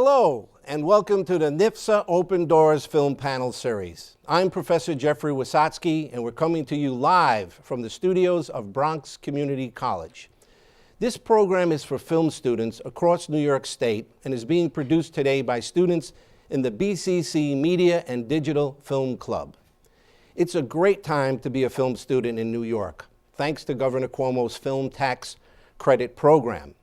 Hello, and welcome to the NIFSA Open Doors Film Panel Series. I'm Professor Jeffrey Wysotsky, and we're coming to you live from the studios of Bronx Community College. This program is for film students across New York State and is being produced today by students in the BCC Media and Digital Film Club. It's a great time to be a film student in New York, thanks to Governor Cuomo's Film Tax Credit Program.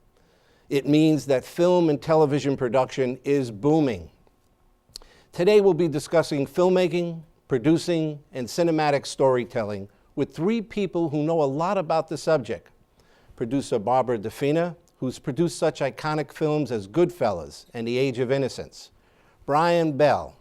It means that film and television production is booming. Today we'll be discussing filmmaking, producing, and cinematic storytelling with three people who know a lot about the subject. Producer Barbara DeFina, who's produced such iconic films as Goodfellas and The Age of Innocence. Brian Bell.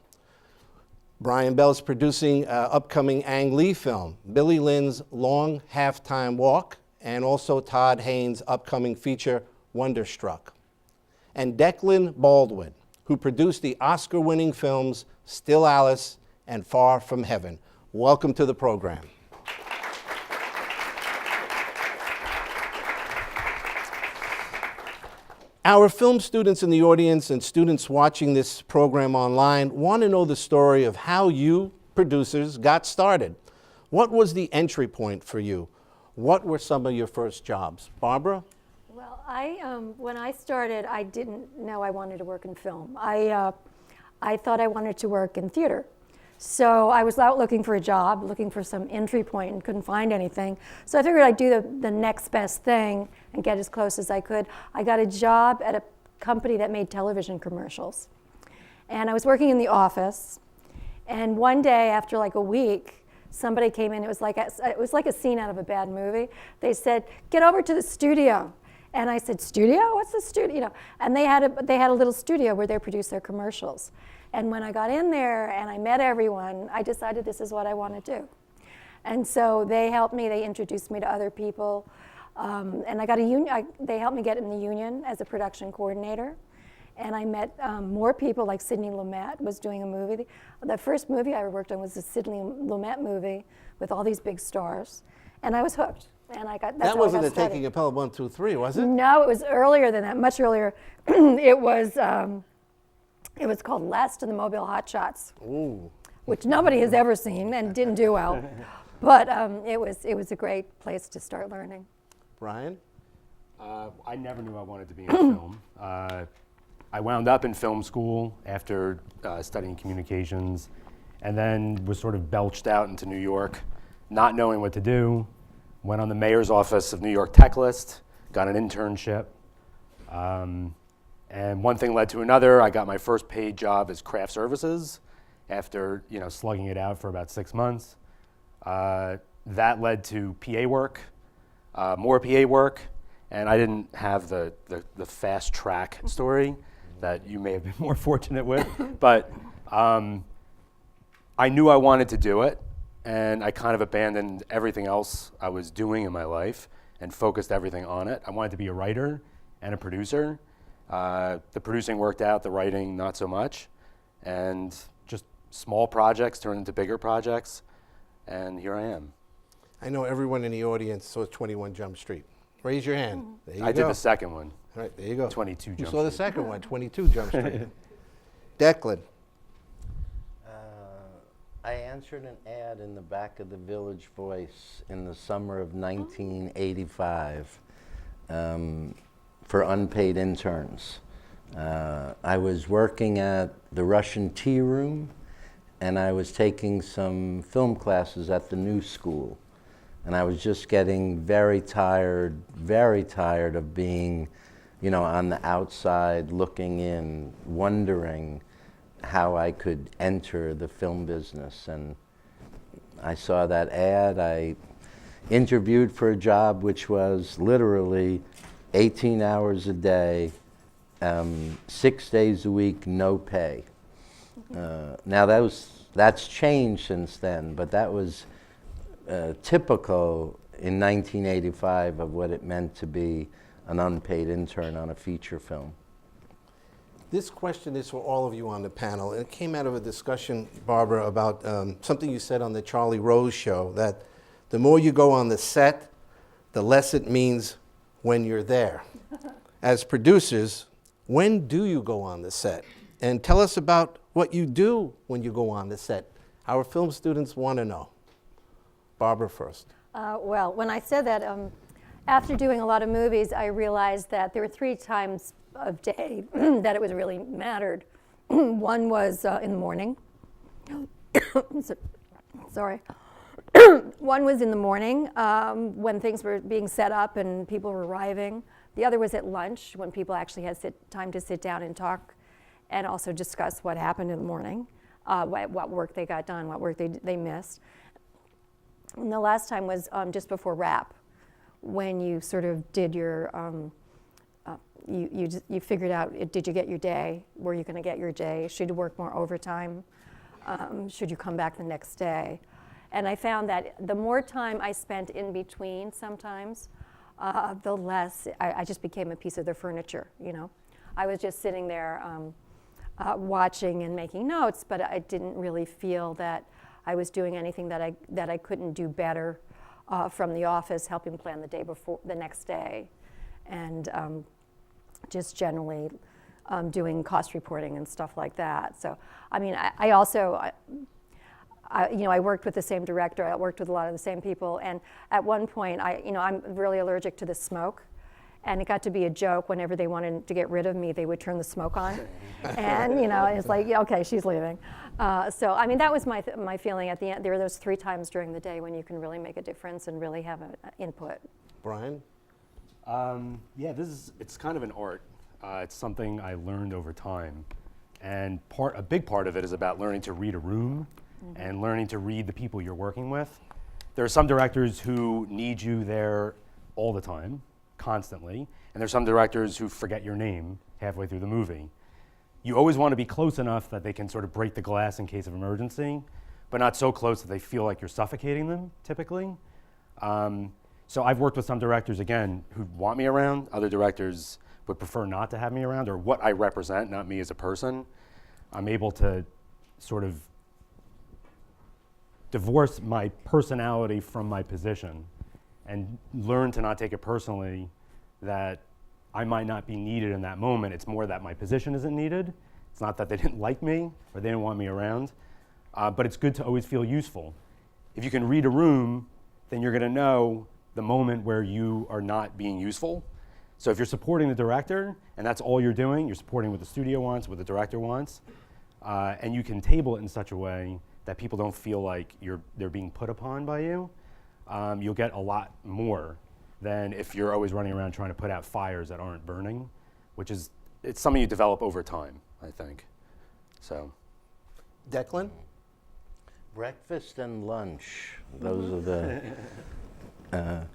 Brian Bell's producing upcoming Ang Lee film, Billy Lynn's Long Halftime Walk, and also Todd Haynes' upcoming feature, Wonderstruck. And Declan Baldwin, who produced the Oscar-winning films Still Alice and Far From Heaven. Welcome to the program. Our film students in the audience and students watching this program online want to know the story of how you, producers, got started. What was the entry point for you? What were some of your first jobs? Barbara? Well, when I started, I didn't know I wanted to work in film. I thought I wanted to work in theater. So I was out looking for a job, looking for some entry point, and couldn't find anything. So I figured I'd do the next best thing and get as close as I could. I got a job at a company that made television commercials. And I was working in the office. And one day, after like a week, somebody came in. It was like a scene out of a bad movie. They said, "Get over to the studio." And I said, "Studio? What's the studio?" You know, and they had a little studio where they produced their commercials. And when I got in there and I met everyone, I decided this is what I want to do. And so they helped me. They introduced me to other people, and I got a union. They helped me get in the union as a production coordinator. And I met more people, like Sidney Lumet was doing a movie. The first movie I ever worked on was the Sidney Lumet movie with all these big stars, and I was hooked. And I got that wasn't a Taking a Pelham 1, 2, 3, was it? No, it was earlier than that, much earlier. It was called Last of the Mobile Hotshots, which nobody has ever seen and didn't do well. But it was a great place to start learning. Brian? I never knew I wanted to be in film. I wound up in film school after studying communications, and then was sort of belched out into New York, not knowing what to do. Went on the mayor's office of New York Tech List, got an internship, and one thing led to another. I got my first paid job as craft services after slugging it out for about 6 months. That led to PA work, more PA work, and I didn't have the fast track story that you may have been more fortunate with, but I knew I wanted to do it. And I kind of abandoned everything else I was doing in my life and focused everything on it. I wanted to be a writer and a producer. The producing worked out, the writing not so much. And just small projects turned into bigger projects, and here I am. I know everyone in the audience saw 21 Jump Street. Raise your hand. There you go. I did the second one. All right, there you go. 22 Jump Street. You saw the second one, 22 Jump Street. Declan. I answered an ad in the back of the Village Voice in the summer of 1985 for unpaid interns. I was working at the Russian Tea Room, and I was taking some film classes at the New School. And I was just getting very tired of being, on the outside looking in, wondering how I could enter the film business. And I saw that ad. I interviewed for a job which was literally 18 hours a day, 6 days a week, no pay. Now that's changed since then, but that was typical in 1985 of what it meant to be an unpaid intern on a feature film. This question is for all of you on the panel. It came out of a discussion, Barbara, about something you said on the Charlie Rose show, that the more you go on the set, the less it means when you're there. As producers, When do you go on the set? And tell us about what you do when you go on the set. Our film students want to know. Barbara first. Well, when I said that, after doing a lot of movies, I realized that there were 3 times of day that it was really mattered. One was in the morning. Sorry. One was in the morning when things were being set up and people were arriving. The other was at lunch when people actually had time to sit down and talk and also discuss what happened in the morning, what work they got done, what work they missed. And the last time was just before wrap, when you sort of did your, you figured out, did you get your day? Were you going to get your day? Should you work more overtime? Should you come back the next day? And I found that the more time I spent in between sometimes, the less I just became a piece of their furniture, you know. I was just sitting there watching and making notes, but I didn't really feel that I was doing anything that I couldn't do better from the office, helping plan the day before, the next day, and just generally doing cost reporting and stuff like that. So, I mean, I also, I worked with the same director. I worked with a lot of the same people, and at one point, I'm really allergic to the smoke, and it got to be a joke. Whenever they wanted to get rid of me, they would turn the smoke on, and it's like, yeah, okay, she's leaving. So, I mean, that was my feeling at the end. There are those 3 times during the day when you can really make a difference and really have an input. Brian? Yeah, it's kind of an art. It's something I learned over time, and a big part of it is about learning to read a room and learning to read the people you're working with. There are some directors who need you there all the time, constantly, and there's some directors who forget your name halfway through the movie. You always want to be close enough that they can sort of break the glass in case of emergency, but not so close that they feel like you're suffocating them, typically. So I've worked with some directors, again, who want me around. Other directors would prefer not to have me around, or what I represent, not me as a person. I'm able to sort of divorce my personality from my position and learn to not take it personally that I might not be needed in that moment. It's more that my position isn't needed. It's not that they didn't like me or they didn't want me around, but it's good to always feel useful. If you can read a room, then you're gonna know the moment where you are not being useful. So if you're supporting the director and that's all you're doing, you're supporting what the studio wants, what the director wants, and you can table it in such a way that people don't feel like they're being put upon by you, you'll get a lot more than if you're always running around trying to put out fires that aren't burning, it's something you develop over time, I think. So. Declan? Breakfast and lunch. Those are the.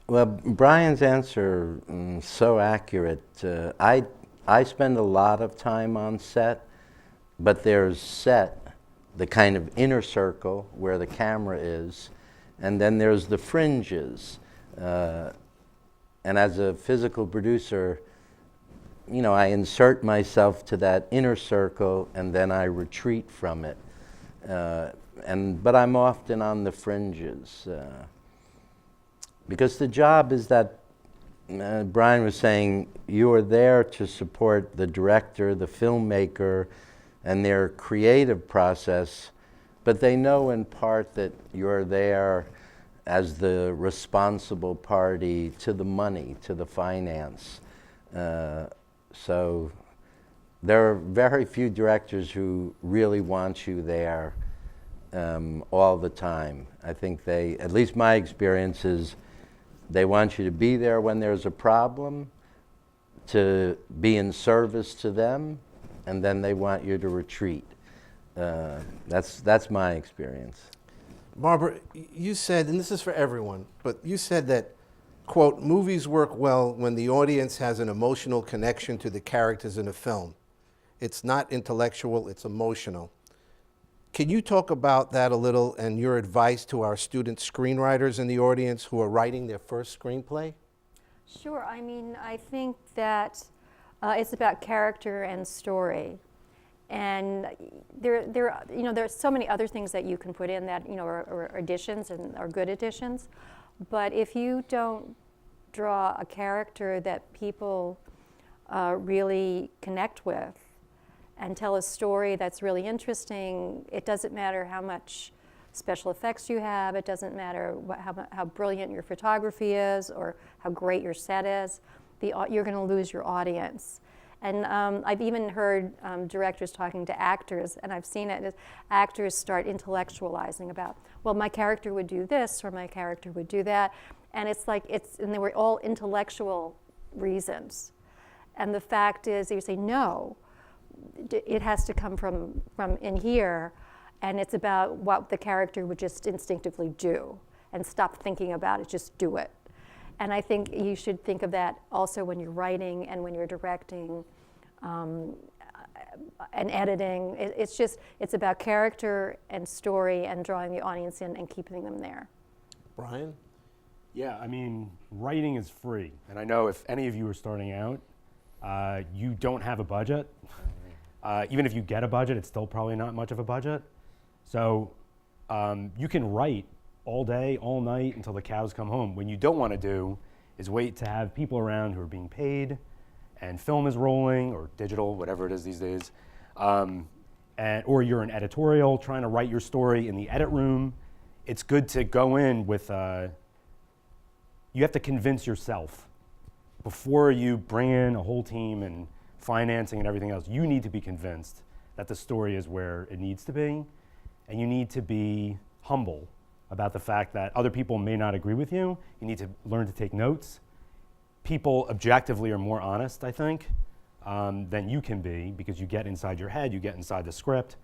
Well, Brian's answer so accurate. I spend a lot of time on set, but there's set, the kind of inner circle where the camera is, and then there's the fringes. And as a physical producer, I insert myself to that inner circle and then I retreat from it. But I'm often on the fringes. Because the job is that, Brian was saying, you are there to support the director, the filmmaker, and their creative process, but they know in part that you're there as the responsible party to the money, to the finance. So there are very few directors who really want you there all the time. I think at least my experience is, they want you to be there when there's a problem, to be in service to them, and then they want you to retreat. That's my experience. Barbara, you said, and this is for everyone, but you said that, quote, movies work well when the audience has an emotional connection to the characters in a film. It's not intellectual, it's emotional. Can you talk about that a little and your advice to our student screenwriters in the audience who are writing their first screenplay? Sure. I mean, I think that it's about character and story. And there are so many other things that you can put in that, are additions and are good additions. But if you don't draw a character that people really connect with and tell a story that's really interesting. It doesn't matter how much special effects you have. It doesn't matter how brilliant your photography is or how great your set is. You're going to lose your audience. And I've even heard directors talking to actors, and I've seen it, as actors start intellectualizing about, well, my character would do this or my character would do that. And it's like, and they were all intellectual reasons. And the fact is, you say, no, it has to come from in here, and it's about what the character would just instinctively do, and stop thinking about it, just do it. And I think you should think of that also when you're writing and when you're directing and editing. It's about character and story and drawing the audience in and keeping them there. Brian? Yeah, I mean, writing is free. And I know if any of you are starting out, you don't have a budget. Even if you get a budget, it's still probably not much of a budget. So you can write all day, all night until the cows come home. What you don't want to do is wait to have people around who are being paid and film is rolling, or digital, whatever it is these days. Or you're an editorial trying to write your story in the edit room. It's good to go in with, you have to convince yourself before you bring in a whole team and financing and everything else. You need to be convinced that the story is where it needs to be, and you need to be humble about the fact that other people may not agree with you. You need to learn to take notes. People objectively are more honest, I think, than you can be, because you get inside your head, you get inside the script.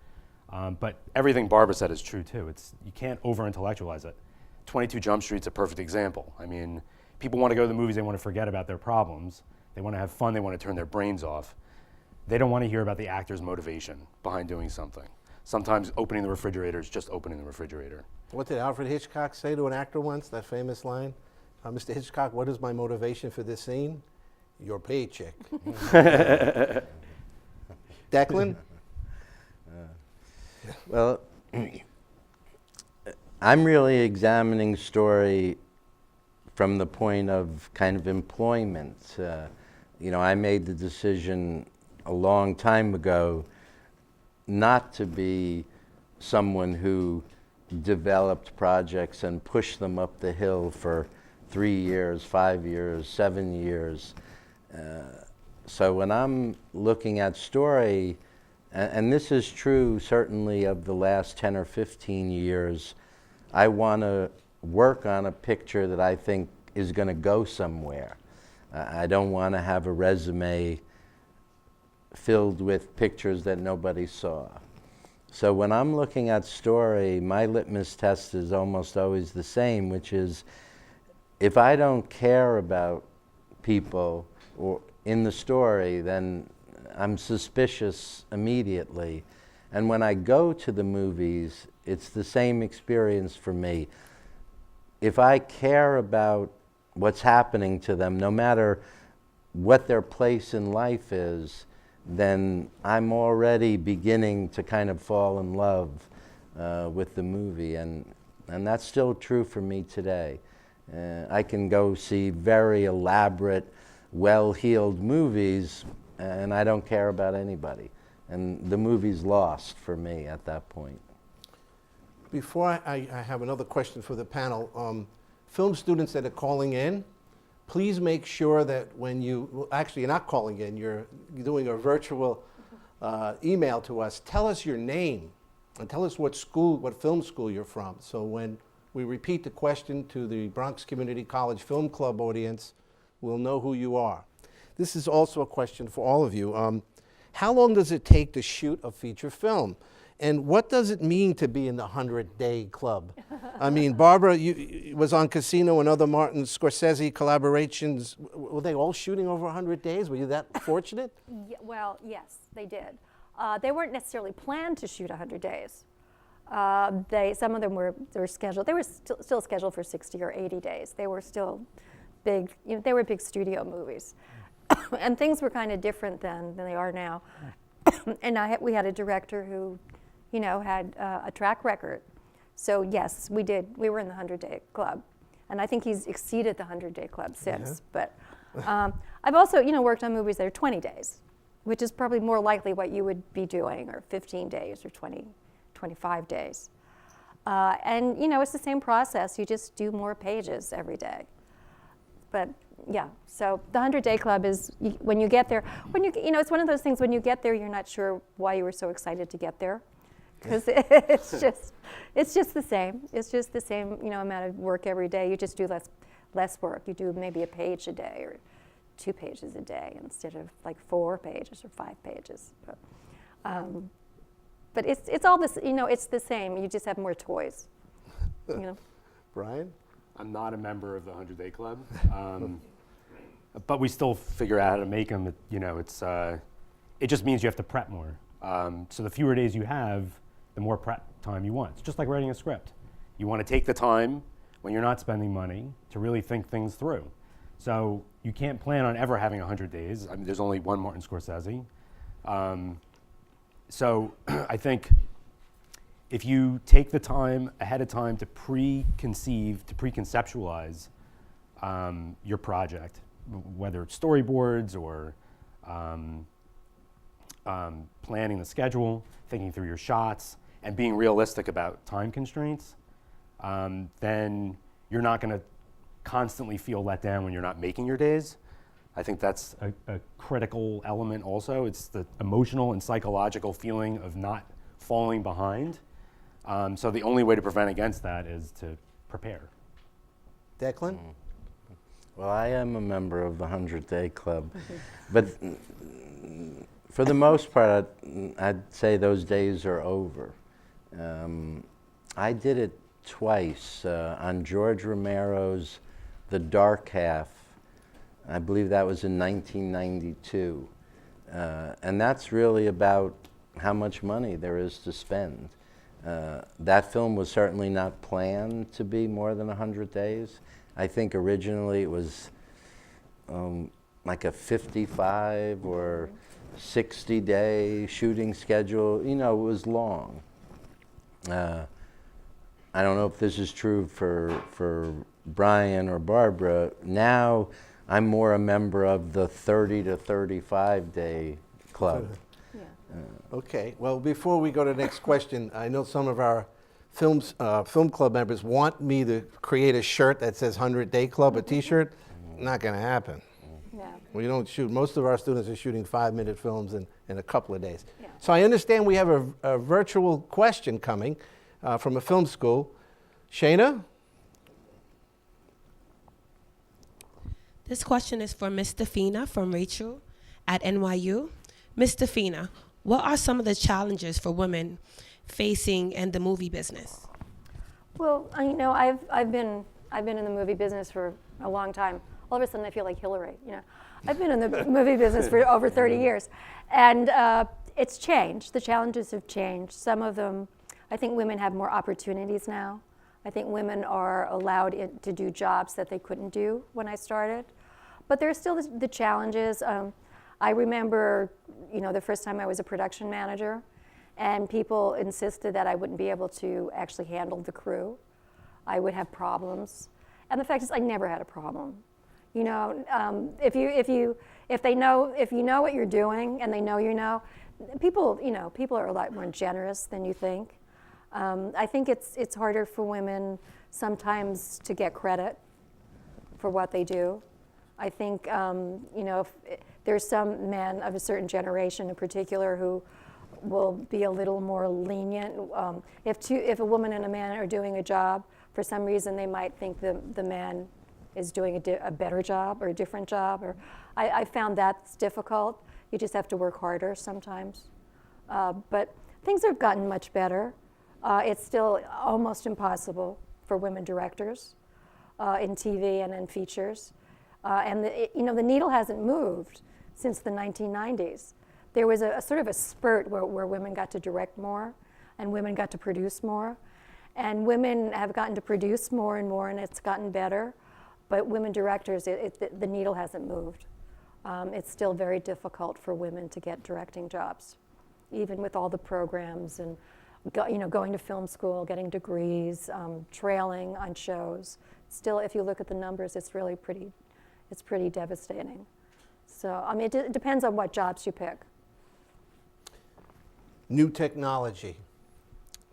But everything Barbara said is true too. You can't over-intellectualize it. 22 Jump Street's a perfect example. I mean, people want to go to the movies, they want to forget about their problems. They want to have fun, they want to turn their brains off. They don't want to hear about the actor's motivation behind doing something. Sometimes opening the refrigerator is just opening the refrigerator. What did Alfred Hitchcock say to an actor once, that famous line? Mr. Hitchcock, what is my motivation for this scene? Your paycheck. Declan? Well, I'm really examining story from the point of kind of employment. I made the decision a long time ago not to be someone who developed projects and pushed them up the hill for 3 years, 5 years, 7 years. So when I'm looking at story, and this is true certainly of the last 10 or 15 years, I want to work on a picture that I think is going to go somewhere. I don't want to have a resume filled with pictures that nobody saw. So when I'm looking at story, my litmus test is almost always the same, which is if I don't care about people or in the story, then I'm suspicious immediately. And when I go to the movies, it's the same experience for me. If I care about what's happening to them, no matter what their place in life is, then I'm already beginning to kind of fall in love with the movie. And that's still true for me today. I can go see very elaborate, well-heeled movies, and I don't care about anybody. And the movie's lost for me at that point. Before I have another question for the panel, film students that are calling in, please make sure that when you're not calling in, you're doing a virtual email to us, tell us your name and tell us what film school you're from. So when we repeat the question to the Bronx Community College Film Club audience, we'll know who you are. This is also a question for all of you. How long does it take to shoot a feature film? And what does it mean to be in the 100-day club? I mean, Barbara, you was on Casino and other Martin Scorsese collaborations. Were they all shooting over 100 days? Were you that fortunate? Yeah, well, yes, they did. They weren't necessarily planned to shoot 100 days. Some of them were scheduled. They were still scheduled for 60 or 80 days. They were still big. They were big studio movies, and things were kind of different then than they are now. And we had a director who, had a track record. So yes, we did. We were in the 100-day club, and I think he's exceeded the 100-day club since. Yeah. I've also, worked on movies that are 20 days, which is probably more likely what you would be doing, or 15 days, or 20, 25 days. And, it's the same process. You just do more pages every day. But, yeah, so the 100-Day Club is, when you get there, it's one of those things, when you get there, you're not sure why you were so excited to get there. Because it's just the same. It's just the same, amount of work every day. You just do less work. You do maybe a page a day or 2 pages a day instead of like 4 pages or 5 pages. But it's all this, it's the same. You just have more toys. Brian? I'm not a member of the 100-Day Club, but we still figure out how to make them. It just means you have to prep more. So the fewer days you have, the more prep time you want. It's just like writing a script. You want to take the time when you're not spending money to really think things through. So you can't plan on ever having 100 days. I mean, there's only one Martin Scorsese. So I think if you take the time ahead of time to preconceptualize your project, whether it's storyboards or planning the schedule, thinking through your shots, and being realistic about time constraints, then you're not going to constantly feel let down when you're not making your days. I think that's a critical element also. It's the emotional and psychological feeling of not falling behind. So the only way to prevent against that is to prepare. Declan? Well, I am a member of the 100-Day Club, but for the most part, I'd say those days are over. I did it twice on George Romero's The Dark Half. I believe that was in 1992. And that's really about how much money there is to spend. That film was certainly not planned to be more than 100 days. I think originally it was like a 55 or 60-day shooting schedule. It was long. I don't know if this is true for Brian or Barbara. Now I'm more a member of the 30 to 35 day club. Yeah. Okay, well, before we go to the next question, I know some of our film club members want me to create a shirt that says 100-Day Club, a t-shirt. Not going to happen. Yeah. We don't shoot, most of our students are shooting 5-minute films in a couple of days. Yeah. So I understand we have a virtual question coming from a film school. Shayna? This question is for Ms. DeFina from Rachel at NYU. Ms. DeFina, what are some of the challenges for women facing in the movie business? Well, I've been in the movie business for a long time. All of a sudden, I feel like Hillary. I've been in the movie business for over 30 years, and it's changed. The challenges have changed. Some of them, I think women have more opportunities now. I think women are allowed to do jobs that they couldn't do when I started, but there's still the challenges. I remember, the first time I was a production manager, and people insisted that I wouldn't be able to actually handle the crew. I would have problems, and the fact is, I never had a problem. If you know what you're doing, and they know people are a lot more generous than you think. I think it's harder for women sometimes to get credit for what they do. I think if there's some men of a certain generation in particular who will be a little more lenient. If a woman and a man are doing a job, for some reason they might think the man is doing a better job or a different job. Or I found that's difficult. You just have to work harder sometimes. But things have gotten much better. It's still almost impossible for women directors in TV and in features. And the needle hasn't moved since the 1990s. There was a sort of a spurt where women got to direct more and women got to produce more. And women have gotten to produce more and more, and it's gotten better. But women directors, the needle hasn't moved. It's still very difficult for women to get directing jobs, even with all the programs and going to film school, getting degrees, trailing on shows. Still, if you look at the numbers, it's really pretty it's pretty devastating. So, I mean, it depends on what jobs you pick. New technology.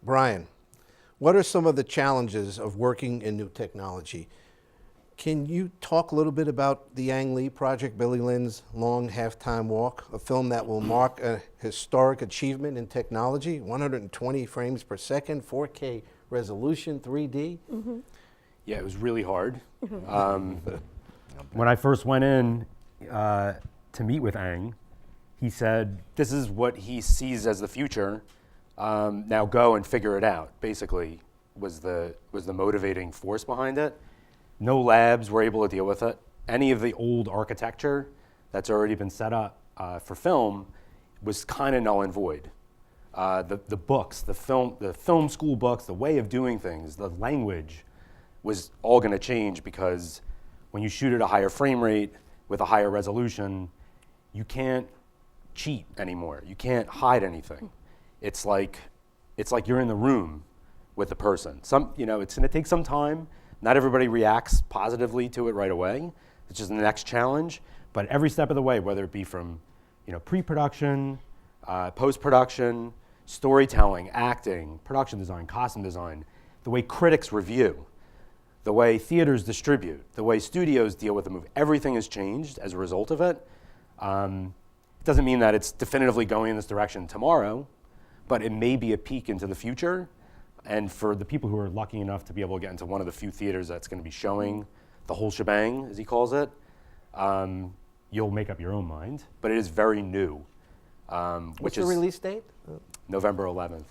Brian, what are some of the challenges of working in new technology? Can you talk a little bit about the Ang Lee project, Billy Lynn's Long Halftime Walk, a film that will mark a historic achievement in technology, 120 frames per second, 4K resolution, 3D? Yeah, it was really hard. When I first went in to meet with Ang, he said, this is what he sees as the future. Now go and figure it out, basically, was the motivating force behind it. No labs were able to deal with it. Any of the old architecture that's already been set up for film was kind of null and void. The books, the film school books, the way of doing things, the language was all going to change, because when you shoot at a higher frame rate with a higher resolution, you can't cheat anymore. You can't hide anything. It's like you're in the room with the person. It's going to take some time. Not everybody reacts positively to it right away. It's just the next challenge. But every step of the way, whether it be from pre-production, post-production, storytelling, acting, production design, costume design, the way critics review, the way theaters distribute, the way studios deal with the movie, everything has changed as a result of it. It doesn't mean that it's definitively going in this direction tomorrow, but it may be a peek into the future. And for the people who are lucky enough to be able to get into one of the few theaters that's going to be showing the whole shebang, as he calls it, you'll make up your own mind. But it is very new. What's the release date? November 11th.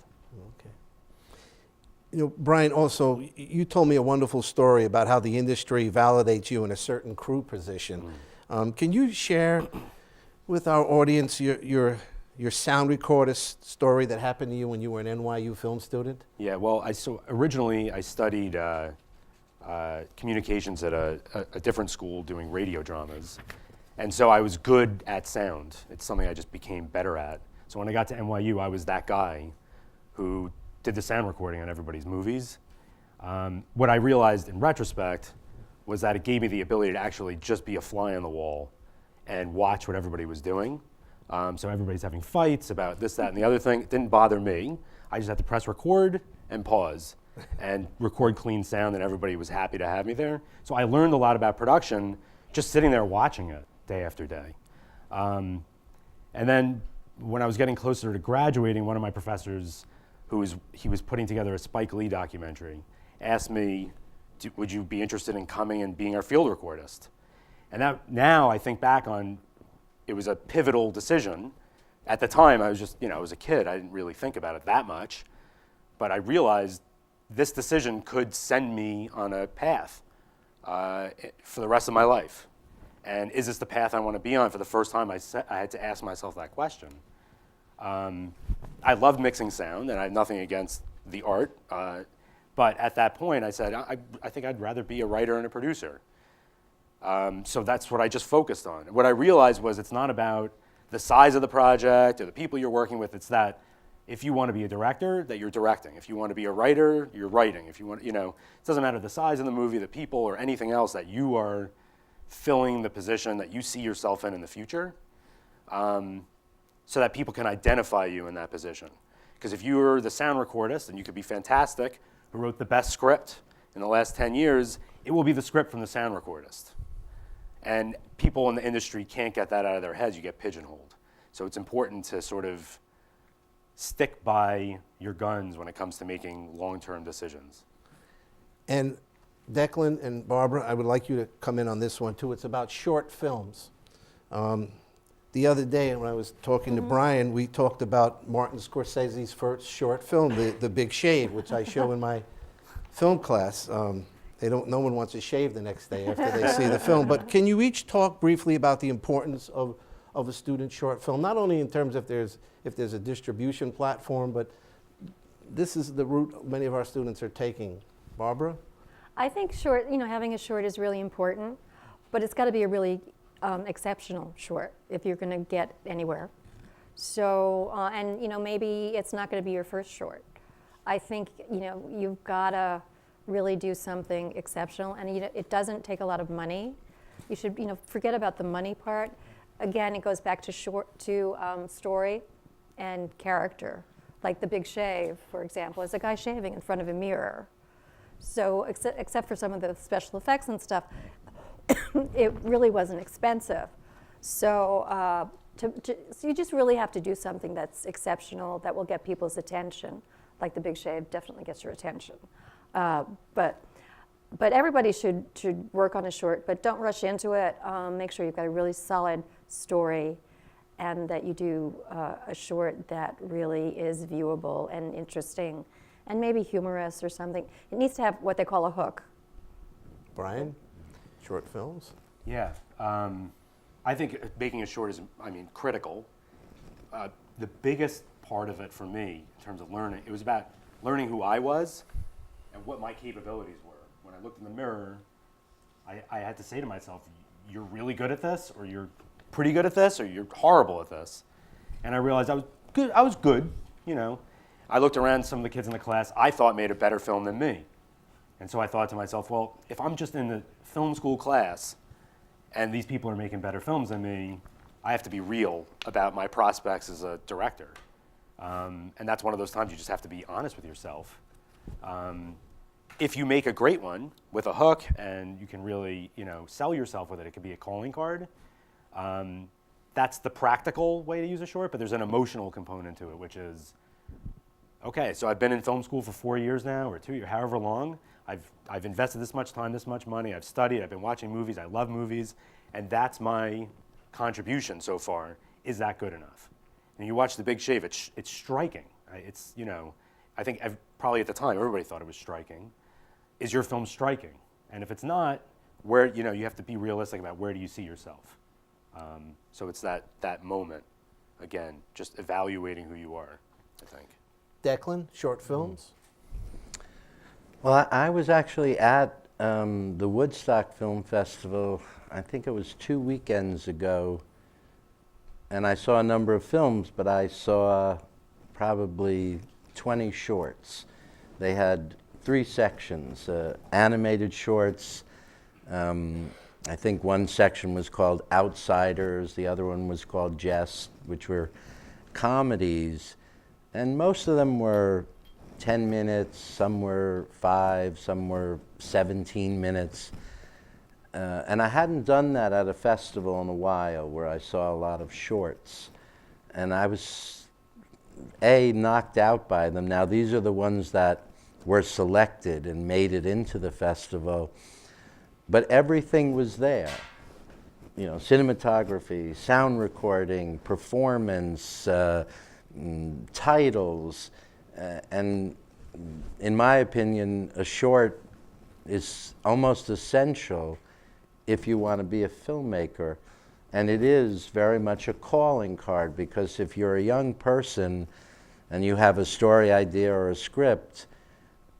Okay. Brian, also, you told me a wonderful story about how the industry validates you in a certain crew position. Can you share with our audience your sound recorder story that happened to you when you were an NYU film student? Yeah, well, originally I studied communications at a different school doing radio dramas. And so I was good at sound. It's something I just became better at. So when I got to NYU, I was that guy who did the sound recording on everybody's movies. What I realized in retrospect was that it gave me the ability to actually just be a fly on the wall and watch what everybody was doing. So everybody's having fights about this, that, and the other thing. It didn't bother me. I just had to press record and pause and record clean sound, and everybody was happy to have me there. So I learned a lot about production just sitting there watching it day after day. And then when I was getting closer to graduating, one of my professors, he was putting together a Spike Lee documentary, asked me, would you be interested in coming and being our field recordist? And that, now I think back on, it was a pivotal decision. At the time, I was just, I was a kid. I didn't really think about it that much. But I realized this decision could send me on a path for the rest of my life. And is this the path I want to be on? For the first time, I had to ask myself that question. I loved mixing sound, and I had nothing against the art. But at that point, I said, I think I'd rather be a writer and a producer. So that's what I just focused on. What I realized was it's not about the size of the project or the people you're working with. It's that if you want to be a director, that you're directing. If you want to be a writer, you're writing. If you want, it doesn't matter the size of the movie, the people, or anything else, that you are filling the position that you see yourself in the future, so that people can identify you in that position. Because if you're the sound recordist, and you could be fantastic, who wrote the best script in the last 10 years, it will be the script from the sound recordist. And people in the industry can't get that out of their heads. You get pigeonholed. So it's important to sort of stick by your guns when it comes to making long-term decisions. And Declan and Barbara, I would like you to come in on this one too. It's about short films. The other day when I was talking to Brian, we talked about Martin Scorsese's first short film, The Big Shave, which I show in my film class. No one wants to shave the next day after they see the film. But can you each talk briefly about the importance of a student short film, not only in terms of if there's a distribution platform, but this is the route many of our students are taking. Barbara? I think having a short is really important, but it's got to be a really exceptional short if you're going to get anywhere. So, and maybe it's not going to be your first short. I think you've got to really do something exceptional, and it doesn't take a lot of money. You should, forget about the money part. Again, it goes back to story and character. Like The Big Shave, for example, is a guy shaving in front of a mirror. So except for some of the special effects and stuff, it really wasn't expensive. So, so you just really have to do something that's exceptional, that will get people's attention. Like The Big Shave definitely gets your attention. But everybody should work on a short, but don't rush into it. Make sure you've got a really solid story, and that you do a short that really is viewable and interesting, and maybe humorous or something. It needs to have what they call a hook. Brian, short films? Yeah. I think making a short is, critical. The biggest part of it for me, in terms of learning, it was about learning who I was and what my capabilities were. When I looked in the mirror, I had to say to myself, you're really good at this, or you're pretty good at this, or you're horrible at this. And I realized I was good, I looked around, some of the kids in the class I thought made a better film than me. And so I thought to myself, well, if I'm just in the film school class and these people are making better films than me, I have to be real about my prospects as a director. And that's one of those times you just have to be honest with yourself. If you make a great one with a hook and you can really, sell yourself with it, it could be a calling card. That's the practical way to use a short, but there's an emotional component to it, which is, okay, so I've been in film school for 4 years now, or 2 years, however long. I've invested this much time, this much money. I've studied. I've been watching movies. I love movies, and that's my contribution so far. Is that good enough? And you watch The Big Shave. It's striking. It's I think probably at the time everybody thought it was striking. Is your film striking? And if it's not, where you have to be realistic about where do you see yourself. So it's that moment, again, just evaluating who you are, I think. Declan, short films? Well, I was actually at the Woodstock Film Festival, I think it was 2 weekends ago, and I saw a number of films, but I saw probably 20 shorts. They had 3 sections, animated shorts. I think one section was called Outsiders, the other one was called Jest, which were comedies, and most of them were 10 minutes, some were 5, some were 17 minutes. And I hadn't done that at a festival in a while where I saw a lot of shorts. And I was, knocked out by them. Now, these are the ones that were selected and made it into the festival. But everything was there. Cinematography, sound recording, performance, titles. And in my opinion, a short is almost essential if you want to be a filmmaker. And it is very much a calling card, because if you're a young person and you have a story idea or a script,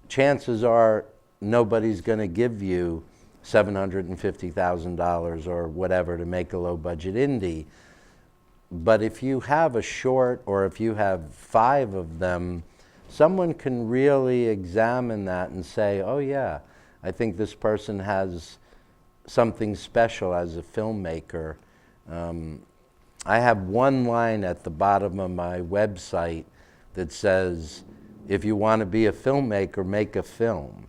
chances are nobody's going to give you $750,000 or whatever to make a low-budget indie. But if you have a short, or if you have 5 of them, someone can really examine that and say, oh yeah, I think this person has something special as a filmmaker. I have one line at the bottom of my website that says, if you want to be a filmmaker, make a film.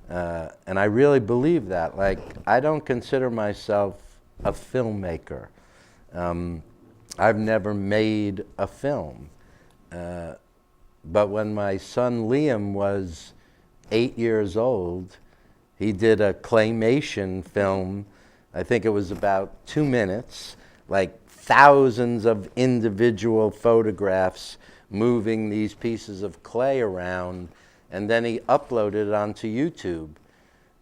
And I really believe that. Like, I don't consider myself a filmmaker. I've never made a film. But when my son Liam was 8 years old, he did a claymation film. I think it was about 2 minutes, like thousands of individual photographs moving these pieces of clay around, and then he uploaded it onto YouTube.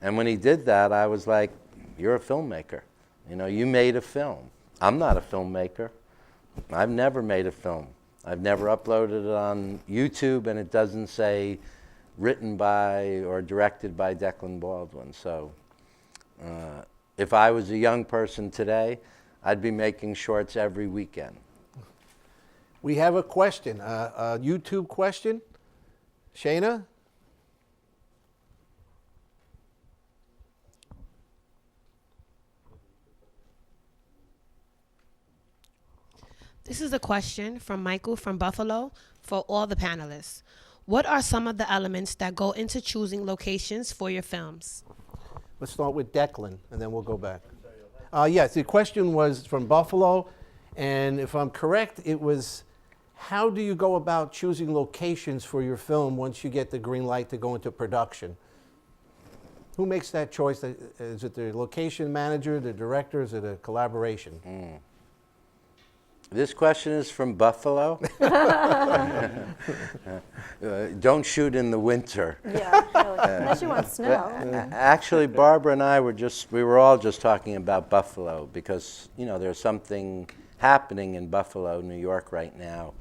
And when he did that, I was like, you're a filmmaker. You made a film. I'm not a filmmaker. I've never made a film. I've never uploaded it on YouTube, and it doesn't say written by or directed by Declan Baldwin. So if I was a young person today, I'd be making shorts every weekend. We have a question, a YouTube question. Shayna? This is a question from Michael from Buffalo for all the panelists. What are some of the elements that go into choosing locations for your films? Let's start with Declan, and then we'll go back. Yes, the question was from Buffalo, and if I'm correct, it was, how do you go about choosing locations for your film once you get the green light to go into production? Who makes that choice? Is it the location manager, the director, is it a collaboration? This question is from Buffalo. Don't shoot in the winter. Yeah, really. Unless you want snow. Actually, Barbara and I we were all just talking about Buffalo because, you know, there's something happening in Buffalo, New York right now.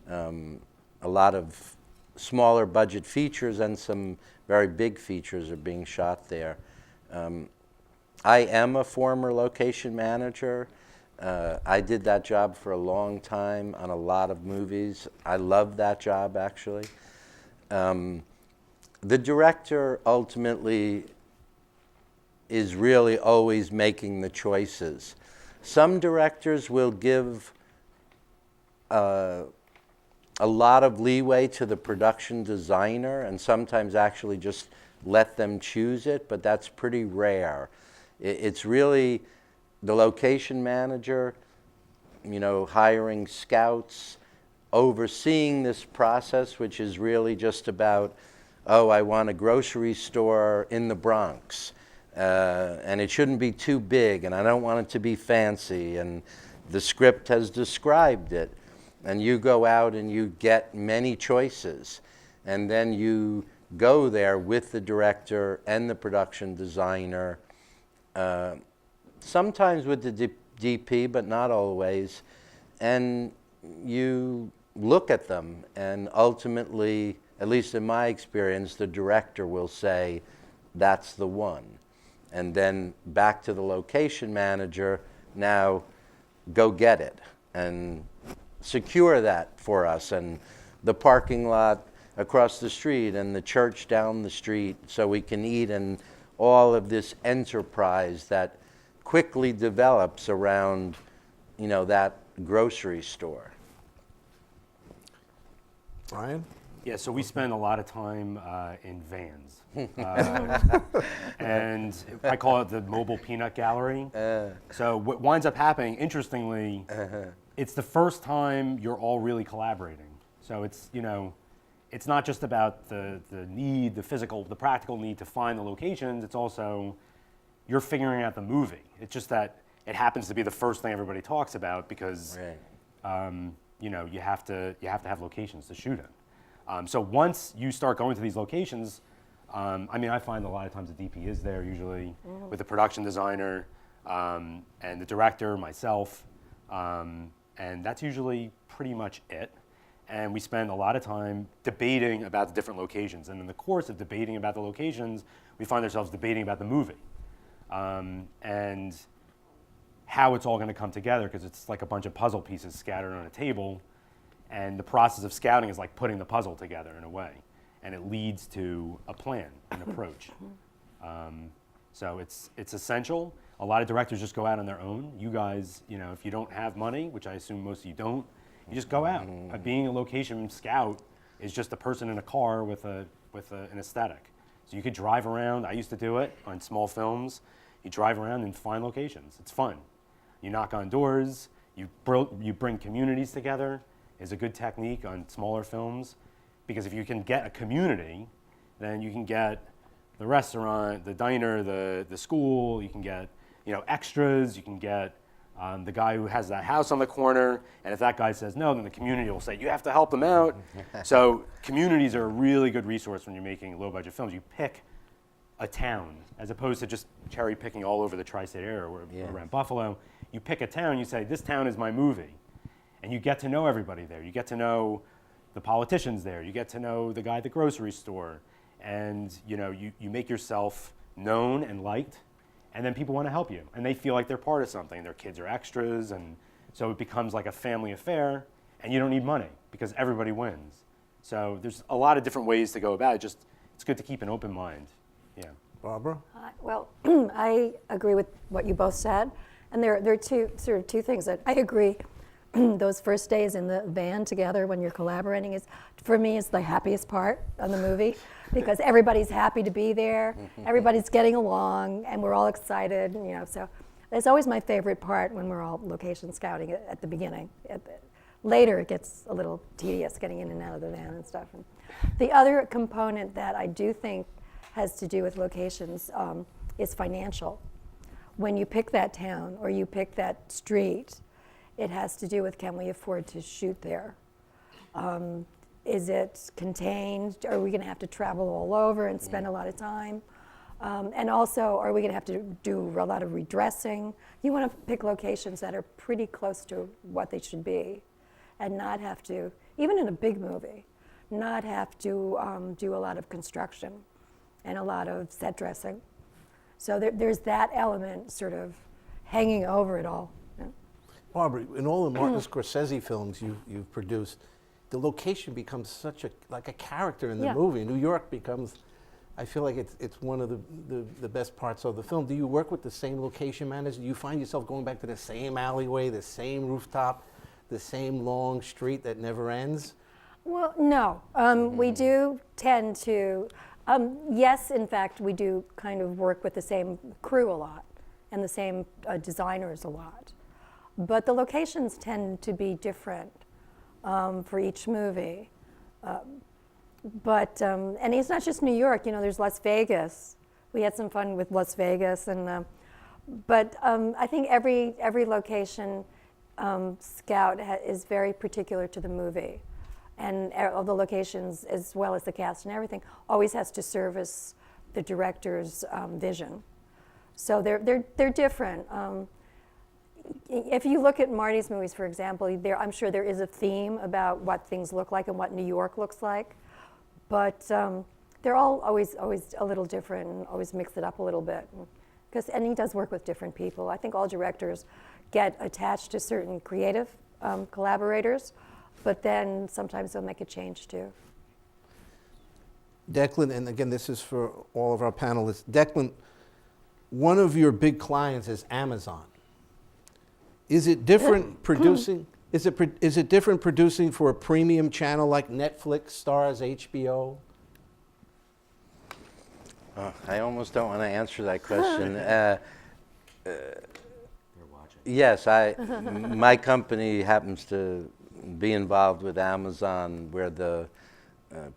A lot of smaller budget features and some very big features are being shot there. I am a former location manager. I did that job for a long time on a lot of movies. I love that job, actually. The director ultimately is really always making the choices. Some directors will give a lot of leeway to the production designer and sometimes actually just let them choose it, but that's pretty rare. It's really the location manager, you know, hiring scouts, overseeing this process, which is really just about, oh, I want a grocery store in the Bronx, and it shouldn't be too big, and I don't want it to be fancy, and the script has described it. And you go out and you get many choices, and then you go there with the director and the production designer, sometimes with the DP, but not always, and you look at them, and ultimately, at least in my experience, the director will say, that's the one. And then back to the location manager, now go get it, and secure that for us, and the parking lot across the street, and the church down the street, so we can eat in all of this enterprise that quickly develops around, you know, that grocery store. Brian? Yeah, so we spend a lot of time in vans. And I call it the mobile peanut gallery. So what winds up happening, interestingly, it's the first time you're all really collaborating. So it's, you know, it's not just about the need, the physical, the practical need to find the locations, it's also you're figuring out the movie. It's just that it happens to be the first thing everybody talks about because you know, you have to have locations to shoot in. So once you start going to these locations, I mean, I find a lot of times the DP is there usually with the production designer and the director, myself, and that's usually pretty much it. And we spend a lot of time debating about the different locations. And in the course of debating about the locations, we find ourselves debating about the movie. And how it's all going to come together, because it's like a bunch of puzzle pieces scattered on a table, and the process of scouting is like putting the puzzle together in a way, and it leads to a plan, an approach. So it's essential. A lot of directors just go out on their own. You guys, you know, if you don't have money, which I assume most of you don't, you just go out. Being a location scout is just a person in a car with an aesthetic. So you could drive around. I used to do it on small films. You drive around and find locations. It's fun. You knock on doors. You bring communities together. Is a good technique on smaller films, because if you can get a community, then you can get the restaurant, the diner, the school. You can get, you know, extras. You can get the guy who has that house on the corner, and if that guy says no, then the community will say, you have to help them out. So communities are a really good resource when you're making low-budget films. You pick a town, as opposed to just cherry picking all over the tri-state area or around Buffalo. You pick a town, you say, this town is my movie. And you get to know everybody there. You get to know the politicians there. You get to know the guy at the grocery store. And you know, you make yourself known and liked, and then people want to help you. And they feel like they're part of something. Their kids are extras, and so it becomes like a family affair, and you don't need money because everybody wins. So there's a lot of different ways to go about it. Just, it's good to keep an open mind. Yeah. Barbara? Well, I agree with what you both said. And there are two things that I agree those first days in the van together when you're collaborating is, for me, is the happiest part of the movie because everybody's happy to be there, everybody's getting along, and we're all excited. So that's always my favorite part when we're all location scouting at the beginning. Later, it gets a little tedious getting in and out of the van and stuff. And the other component that I do think has to do with locations is financial. When you pick that town or you pick that street, it has to do with, can we afford to shoot there? Is it contained? Are we going to have to travel all over and spend a lot of time? And also, are we going to have to do a lot of redressing? You want to pick locations that are pretty close to what they should be and not have to, even in a big movie, not have to do a lot of construction and a lot of set dressing. So there's that element sort of hanging over it all. Barbara, in all the Martin Scorsese films you've produced, the location becomes such like a character in the movie. New York becomes, I feel like it's one of the best parts of the film. Do you work with the same location manager? Do you find yourself going back to the same alleyway, the same rooftop, the same long street that never ends? Well, no. We do tend to, yes, in fact, we do kind of work with the same crew a lot and the same designers a lot. But the locations tend to be different for each movie. And it's not just New York, there's Las Vegas. We had some fun with Las Vegas. But I think every location scout is very particular to the movie. And all the locations, as well as the cast and everything, always has to service the director's vision. So they're different. If you look at Marty's movies, for example, I'm sure there is a theme about what things look like and what New York looks like, but they're all always a little different and always mix it up a little bit. And he does work with different people. I think all directors get attached to certain creative collaborators, but then sometimes they'll make a change too. Declan, and again, this is for all of our panelists. Declan, one of your big clients is Amazon. Is it different producing? Is it different producing for a premium channel like Netflix, Stars, HBO? I almost don't want to answer that question. Yes, my company happens to be involved with Amazon. We're the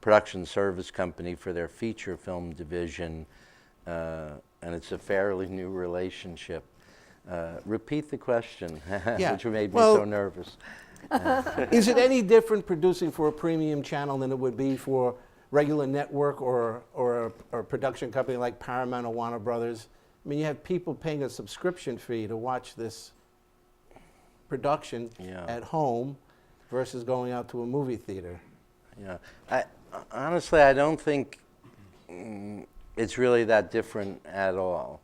production service company for their feature film division, and it's a fairly new relationship. Repeat the question, which made me so nervous. Is it any different producing for a premium channel than it would be for regular network or a production company like Paramount or Warner Brothers? I mean, you have people paying a subscription fee to watch this production at home versus going out to a movie theater. Yeah, honestly, I don't think it's really that different at all.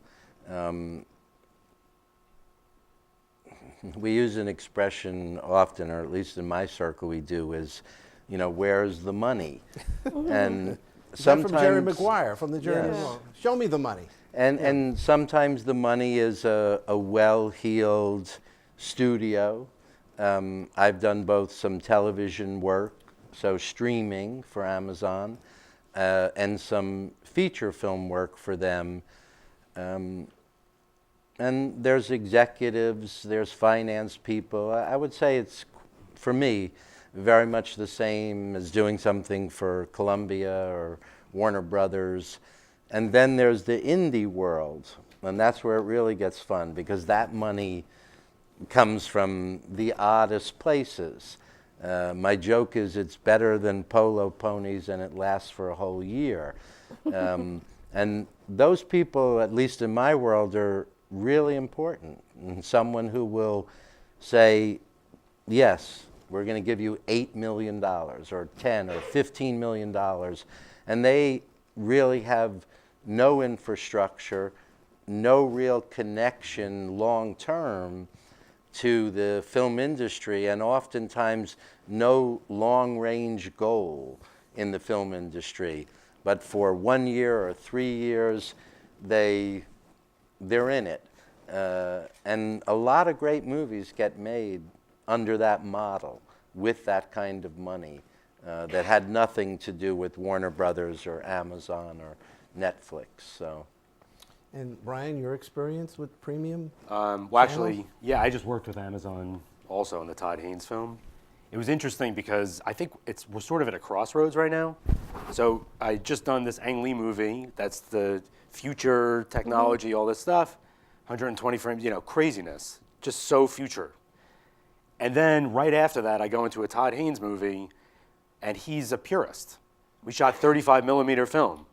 We use an expression often, or at least in my circle we do, is, where's the money? And sometimes from Jerry Maguire, from the Jerry Maguire. Show me the money. And sometimes the money is a well-heeled studio. I've done both some television work, so streaming for Amazon, and some feature film work for them. And there's executives, there's finance people. I would say it's, for me, very much the same as doing something for Columbia or Warner Brothers. And then there's the indie world, and that's where it really gets fun, because that money comes from the oddest places. My joke is it's better than polo ponies and it lasts for a whole year. And those people, at least in my world, are really important. And someone who will say, yes, we're going to give you $8 million or 10 or $15 million. And they really have no infrastructure, no real connection long term to the film industry, and oftentimes no long-range goal in the film industry. But for 1 year or 3 years, they're in it. And a lot of great movies get made under that model with that kind of money that had nothing to do with Warner Brothers or Amazon or Netflix. So. And Brian, your experience with premium? Well, actually, yeah, I just worked with Amazon also on the Todd Haynes film. It was interesting because I think we're sort of at a crossroads right now. So I just done this Ang Lee movie. That's the future technology, all this stuff, 120 frames, craziness, just so future. And then right after that, I go into a Todd Haynes movie, and he's a purist. We shot 35 millimeter film.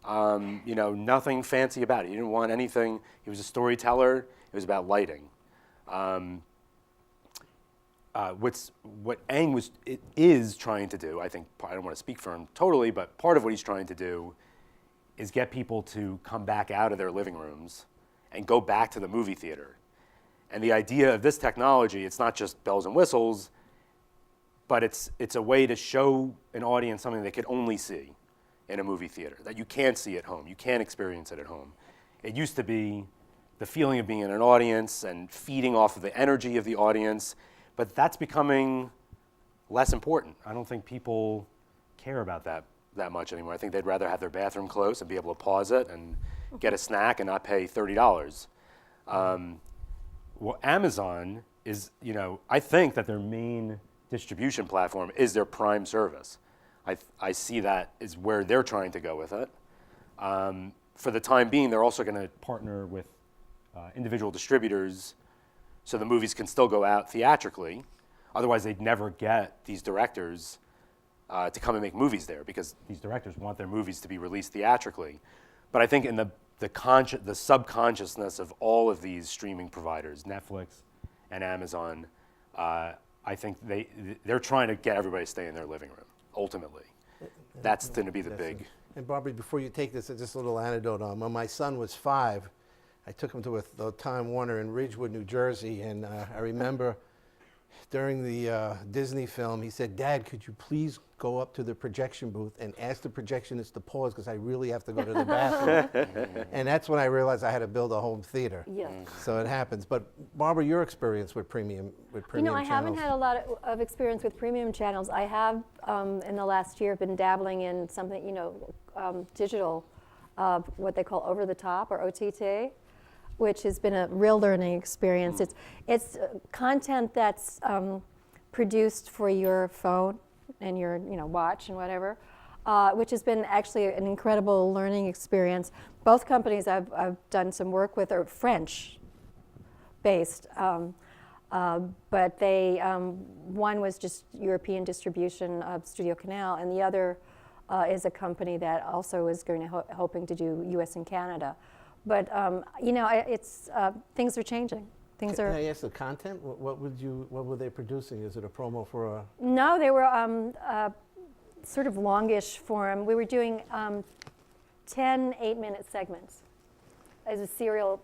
Nothing fancy about it. He didn't want anything. He was a storyteller. It was about lighting. What Ang is trying to do, I think, I don't want to speak for him totally, but part of what he's trying to do is get people to come back out of their living rooms and go back to the movie theater. And the idea of this technology, it's not just bells and whistles, but it's a way to show an audience something they could only see in a movie theater, that you can't see at home, you can't experience it at home. It used to be the feeling of being in an audience and feeding off of the energy of the audience, but that's becoming less important. I don't think people care about that much anymore. I think they'd rather have their bathroom close and be able to pause it and get a snack and not pay $30. Well, Amazon is, I think that their main distribution platform is their Prime service. I see that is where they're trying to go with it. For the time being, they're also going to partner with individual distributors so the movies can still go out theatrically. Otherwise, they'd never get these directors to come and make movies there, because these directors want their movies to be released theatrically. But I think in the subconsciousness of all of these streaming providers, Netflix and Amazon, I think they're trying to get everybody to stay in their living room, ultimately. That's going to be the big... And Barbara, before you take this, just a little anecdote on when my son was 5, I took him to the Time Warner in Ridgewood, New Jersey, and I remember during the Disney film, he said, "Dad, could you please go up to the projection booth and ask the projectionist to pause because I really have to go to the bathroom." And that's when I realized I had to build a home theater. Yes. So it happens. But Barbara, your experience with premium channels? I haven't had a lot of experience with premium channels. I have, in the last year, been dabbling in something, digital, what they call over-the-top or OTT, which has been a real learning experience. It's content that's produced for your phone and your watch and whatever, which has been actually an incredible learning experience. Both companies I've done some work with are French-based, but they one was just European distribution of Studio Canal, and the other is a company that also is going to hoping to do U.S. and Canada. But it's things are changing. Things Can are. I ask the content? What were they producing? Is it a promo for a? No, they were sort of longish form. We were doing 10 8-minute segments as a serial.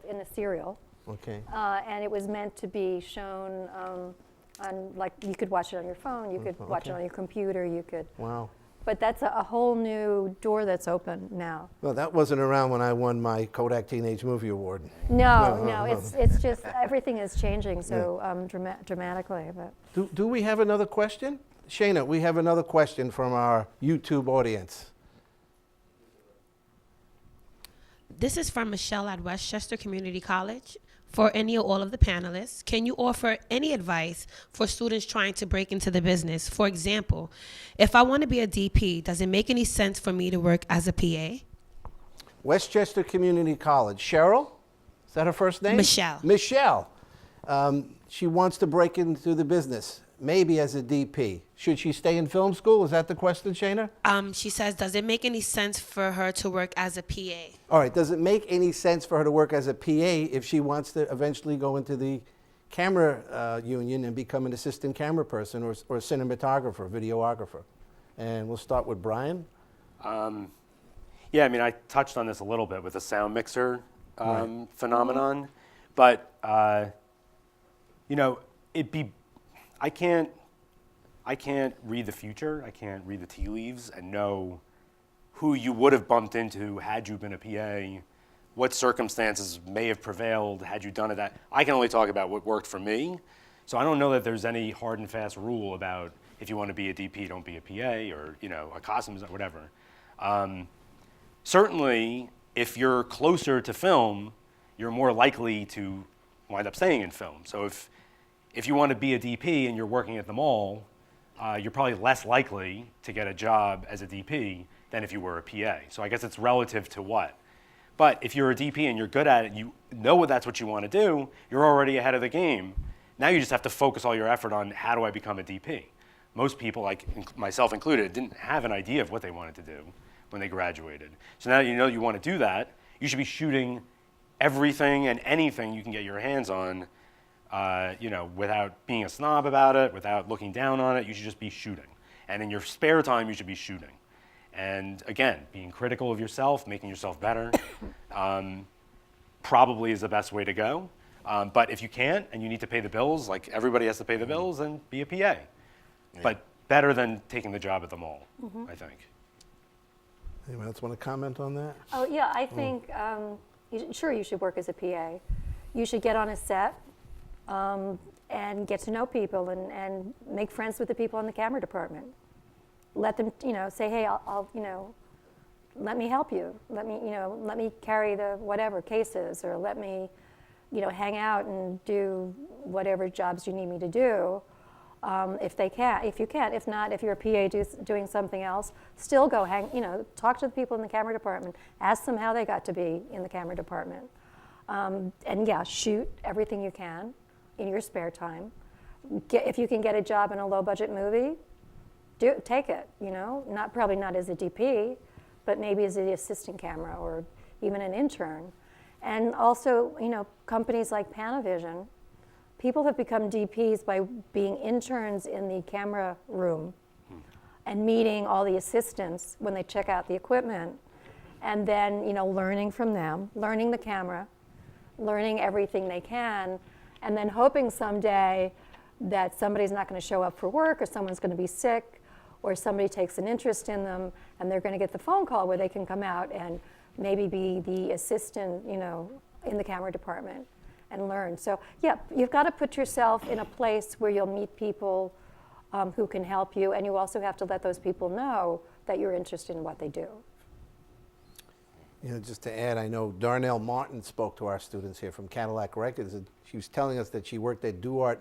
Okay. And it was meant to be shown on, like, you could watch it on your phone, you could watch it on your computer, you could. Wow. But that's a whole new door that's open now. Well, that wasn't around when I won my Kodak Teenage Movie Award. No, it's just everything is changing so dramatically. But Do we have another question? Shayna, we have another question from our YouTube audience. This is from Michelle at Westchester Community College. For any or all of the panelists, can you offer any advice for students trying to break into the business? For example, if I want to be a DP, does it make any sense for me to work as a PA? Westchester Community College. Cheryl? Is that her first name? Michelle. Michelle. She wants to break into the business, maybe as a DP. Should she stay in film school? Is that the question, Shayna? She says, does it make any sense for her to work as a PA? All right, does it make any sense for her to work as a PA if she wants to eventually go into the camera union and become an assistant camera person or cinematographer, videographer? And we'll start with Brian. Yeah, I mean, I touched on this a little bit with the sound mixer phenomenon, but I can't read the future. I can't read the tea leaves and know who you would have bumped into had you been a PA, what circumstances may have prevailed had you done it. That I can only talk about what worked for me, So I don't know that there's any hard and fast rule about if you want to be a DP, don't be a PA, or a costumes or whatever. Certainly, if you're closer to film, you're more likely to wind up staying in film. So if you want to be a DP and you're working at the mall, you're probably less likely to get a job as a DP than if you were a PA. So I guess it's relative to what. But if you're a DP and you're good at it, you know that's what you want to do, you're already ahead of the game. Now you just have to focus all your effort on how do I become a DP. Most people, like myself included, didn't have an idea of what they wanted to do when they graduated. So now you know you want to do that, you should be shooting everything and anything you can get your hands on, without being a snob about it, without looking down on it. You should just be shooting. And in your spare time, you should be shooting. And again, being critical of yourself, making yourself better, probably is the best way to go. But if you can't and you need to pay the bills, like everybody has to pay the bills, then be a PA. Yeah. But better than taking the job at the mall, I think. Anyone else want to comment on that? Oh, yeah, I think, sure, you should work as a PA. You should get on a set and get to know people and make friends with the people in the camera department. Let them, say, hey, I'll let me help you. Let me carry the whatever cases, or let me, hang out and do whatever jobs you need me to do. If you can. If not, if you're a PA doing something else, still go talk to the people in the camera department. Ask them how they got to be in the camera department. And yeah, shoot everything you can in your spare time. If you can get a job in a low-budget movie, take it. Probably not as a DP, but maybe as the assistant camera or even an intern. And also, companies like Panavision. People have become DPs by being interns in the camera room and meeting all the assistants when they check out the equipment, and then learning from them, learning the camera, learning everything they can, and then hoping someday that somebody's not going to show up for work, or someone's going to be sick, or somebody takes an interest in them, and they're going to get the phone call where they can come out and maybe be the assistant, in the camera department and learn. So yeah, you've got to put yourself in a place where you'll meet people who can help you, and you also have to let those people know that you're interested in what they do. Just to add, I know Darnell Martin spoke to our students here from Cadillac Records, and she was telling us that she worked at Duart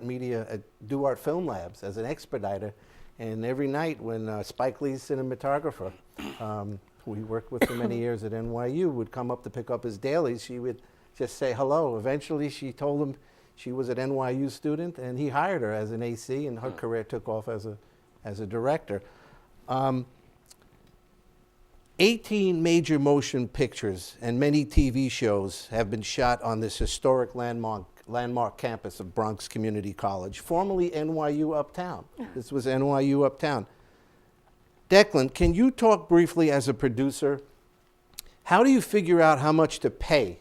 Film Labs as an expediter, and every night when Spike Lee's cinematographer, who he worked with for many years at NYU, would come up to pick up his dailies, she would just say hello. Eventually, she told him she was an NYU student, and he hired her as an AC, and her career took off as a director. 18 major motion pictures and many TV shows have been shot on this historic landmark campus of Bronx Community College, formerly NYU Uptown. This was NYU Uptown. Declan, can you talk briefly as a producer? How do you figure out how much to pay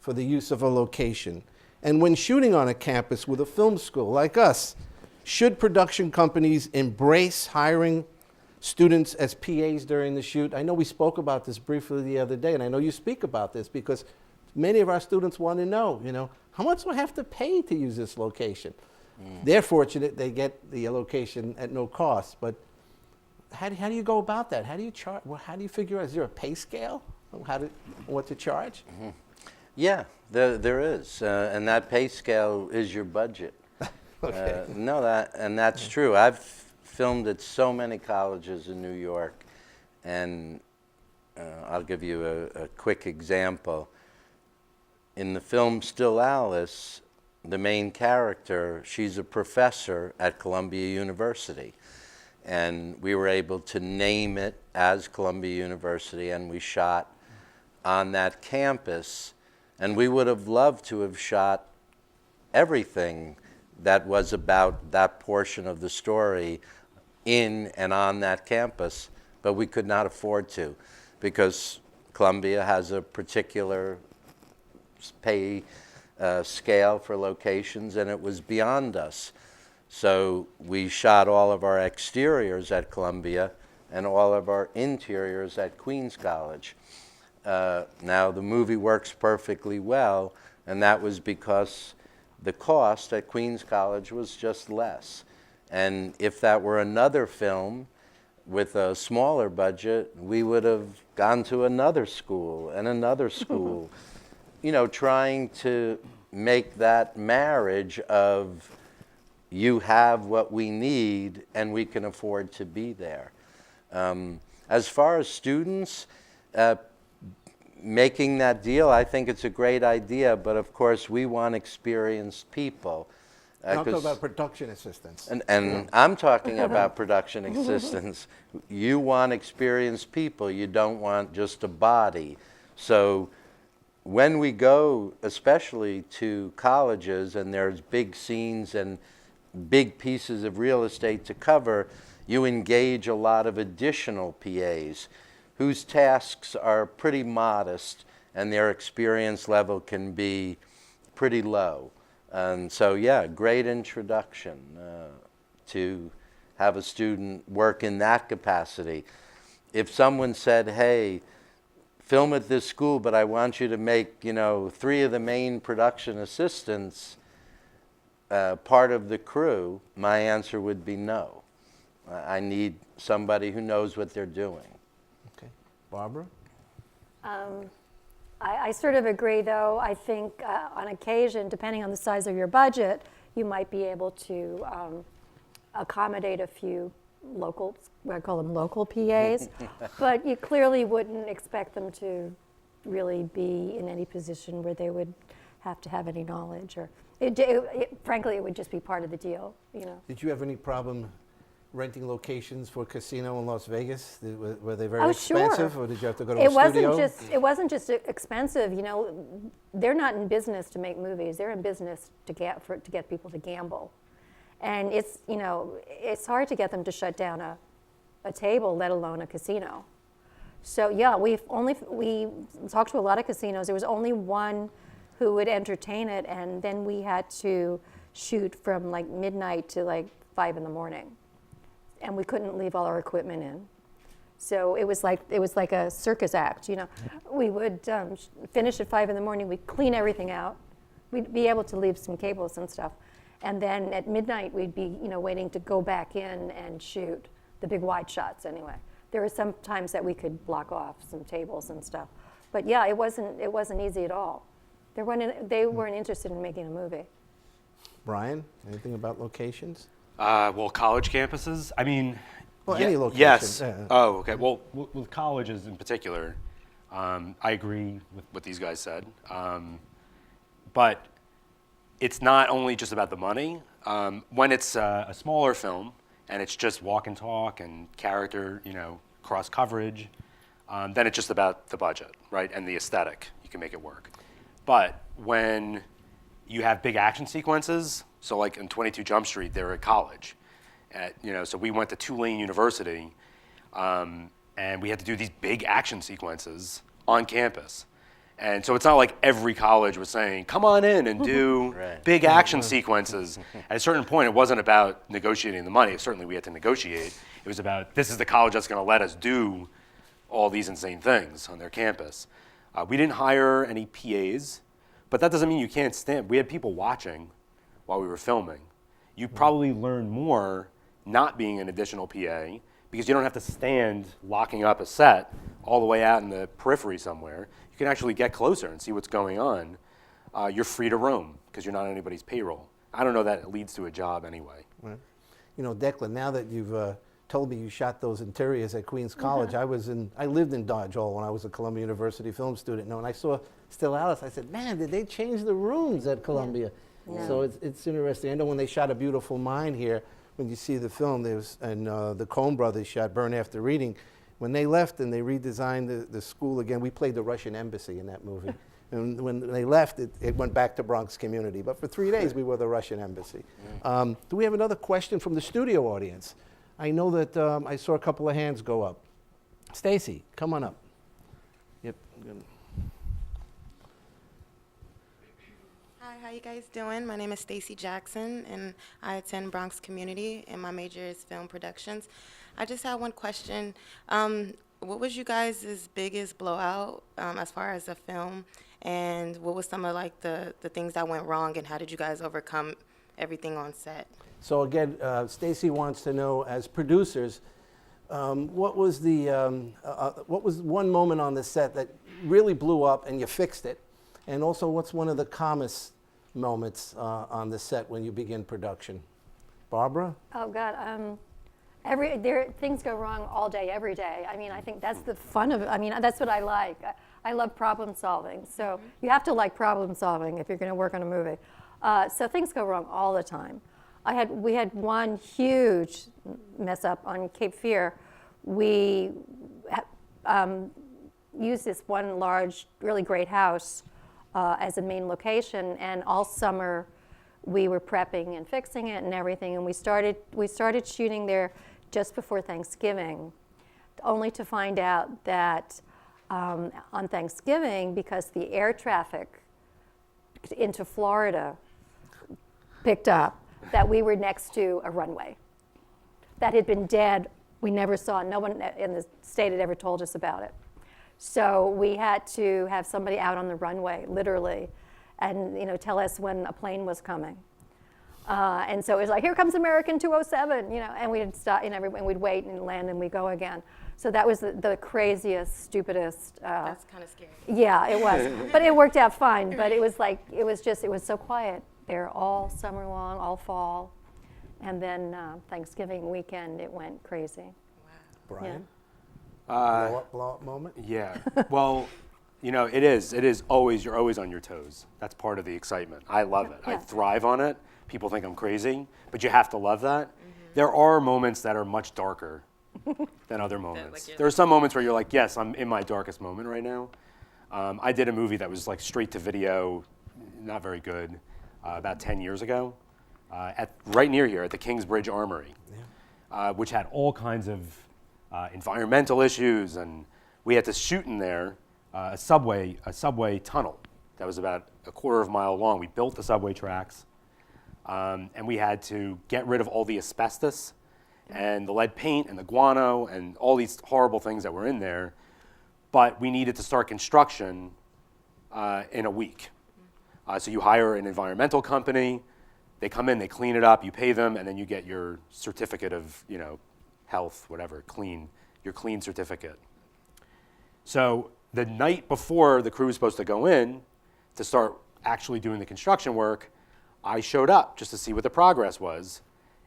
for the use of a location? And when shooting on a campus with a film school like us, should production companies embrace hiring students as PAs during the shoot? I know we spoke about this briefly the other day, and I know you speak about this because many of our students want to know, how much do I have to pay to use this location? They're fortunate they get the location at no cost, but how do you go about that? How do you charge? How do you figure out? Is there a pay scale? What to charge? Yeah, there is, and that pay scale is your budget. Okay. That's true. I've filmed at so many colleges in New York, and I'll give you a quick example. In the film Still Alice, the main character, she's a professor at Columbia University. And we were able to name it as Columbia University, and we shot on that campus. And we would have loved to have shot everything that was about that portion of the story in and on that campus, but we could not afford to because Columbia has a particular pay scale for locations, and it was beyond us. So we shot all of our exteriors at Columbia and all of our interiors at Queens College. Now the movie works perfectly well, and that was because the cost at Queens College was just less. And if that were another film with a smaller budget, we would have gone to another school and another school, you know, trying to make that marriage of you have what we need and we can afford to be there. As far as students, making that deal, I think it's a great idea, but of course we want experienced people. I'm talking about production assistants. And I'm talking about production assistants. You want experienced people, you don't want just a body. So when we go, especially to colleges, and there's big scenes and big pieces of real estate to cover, you engage a lot of additional PAs whose tasks are pretty modest and their experience level can be pretty low. And so, yeah, great introduction to have a student work in that capacity. If someone said, hey, film at this school, but I want you to make, you know, 3 of the main production assistants part of the crew, my answer would be no. I need somebody who knows what they're doing. Okay. Barbara? I sort of agree, though. I think on occasion, depending on the size of your budget, you might be able to accommodate a few local, I call them local PAs, but you clearly wouldn't expect them to really be in any position where they would have to have any knowledge, or frankly, it would just be part of the deal, you know. Did you have any problem renting locations for casino in Las Vegas? Were they very expensive, sure. or did you have to go to a studio? It wasn't just expensive, you know. They're not in business to make movies. They're in business to get people to gamble. And it's, you know, it's hard to get them to shut down a table, let alone a casino. So yeah, we talked to a lot of casinos. There was only one who would entertain it, and then we had to shoot from like midnight to like 5 in the morning. And we couldn't leave all our equipment in. So it was like a circus act, you know. We would finish at 5 in the morning, we'd clean everything out. We'd be able to leave some cables and stuff. And then at midnight, we'd be, you know, waiting to go back in and shoot the big wide shots anyway. There were some times that we could block off some tables and stuff. But yeah, it wasn't easy at all. They weren't interested in making a movie. Brian, anything about locations? Well, college campuses, I mean... Well, any location. Yes. Yeah. Oh, okay. Well, with colleges in particular, I agree with what these guys said. But it's not only just about the money. When it's a smaller film and it's just walk and talk and character, you know, cross coverage, then it's just about the budget, right, and the aesthetic. You can make it work. But when you have big action sequences, so like in 22 Jump Street, they're at college. You know, so we went to Tulane University, and we had to do these big action sequences on campus. And so it's not like every college was saying, come on in and do big action sequences. At a certain point, it wasn't about negotiating the money. Certainly we had to negotiate. It was about, this is the college that's going to let us do all these insane things on their campus. We didn't hire any PAs, but that doesn't mean you can't stand. We had people watching while we were filming. You probably learn more not being an additional PA because you don't have to stand locking up a set all the way out in the periphery somewhere. You can actually get closer and see what's going on. You're free to roam because you're not on anybody's payroll. I don't know that it leads to a job anyway. Right. You know, Declan, now that you've told me you shot those interiors at Queens College, I lived in Dodge Hall when I was a Columbia University film student. And when I saw Still Alice, I said, man, did they change the rooms at Columbia? Yeah. So it's interesting. I know when they shot A Beautiful Mind here, when you see the film, and the Coen brothers shot Burn After Reading. When they left and they redesigned the school again, we played the Russian embassy in that movie. And when they left, it went back to Bronx Community. But for 3 days, we were the Russian embassy. Do we have another question from the studio audience? I know that I saw a couple of hands go up. Stacy, come on up. Yep. Hi, how you guys doing? My name is Stacy Jackson, and I attend Bronx Community, and my major is film productions. I just have one question. what was you guys' biggest blowout as far as a film? And what was some of like the things that went wrong, and how did you guys overcome everything on set? So again, Stacy wants to know, as producers, what was one moment on the set that really blew up and you fixed it? And also, what's one of the calmest moments on the set when you begin production? Barbara? Oh God, things go wrong all day, every day. I mean, I think that's the fun of it. I mean, that's what I like. I love problem solving. So you have to like problem solving if you're going to work on a movie. So things go wrong all the time. We had one huge mess up on Cape Fear. We used this one large, really great house as a main location, and all summer we were prepping and fixing it and everything. And we started shooting there just before Thanksgiving, only to find out that on Thanksgiving, because the air traffic into Florida picked up, that we were next to a runway that had been dead. We never saw. No one in the state had ever told us about it. So we had to have somebody out on the runway, literally, and tell us when a plane was coming. And so it was like, here comes American 207, and we'd stop, and we'd wait and land, and we'd go again. So that was the craziest, stupidest. That's kind of scary. Yeah, it was, but it worked out fine. But it was so quiet there all summer long, all fall, and then Thanksgiving weekend it went crazy. Wow. Brian? Blow up moment? Yeah. Well, it is always, you're always on your toes. That's part of the excitement. I love it. Yeah. I thrive on it. People think I'm crazy, but you have to love that. There are moments that are much darker than other moments. There are some moments where you're like, yes, I'm in my darkest moment right now. I did a movie that was like straight to video, not very good, about 10 years ago, right near here at the Kingsbridge Armory, which had all kinds of environmental issues, and we had to shoot in there a subway tunnel that was about a quarter of a mile long. We built the subway tracks, and we had to get rid of all the asbestos and the lead paint and the guano and all these horrible things that were in there, but we needed to start construction in a week. So you hire an environmental company, they come in, they clean it up, you pay them, and then you get your certificate of, health, whatever, your clean certificate. So the night before the crew was supposed to go in to start actually doing the construction work, I showed up just to see what the progress was.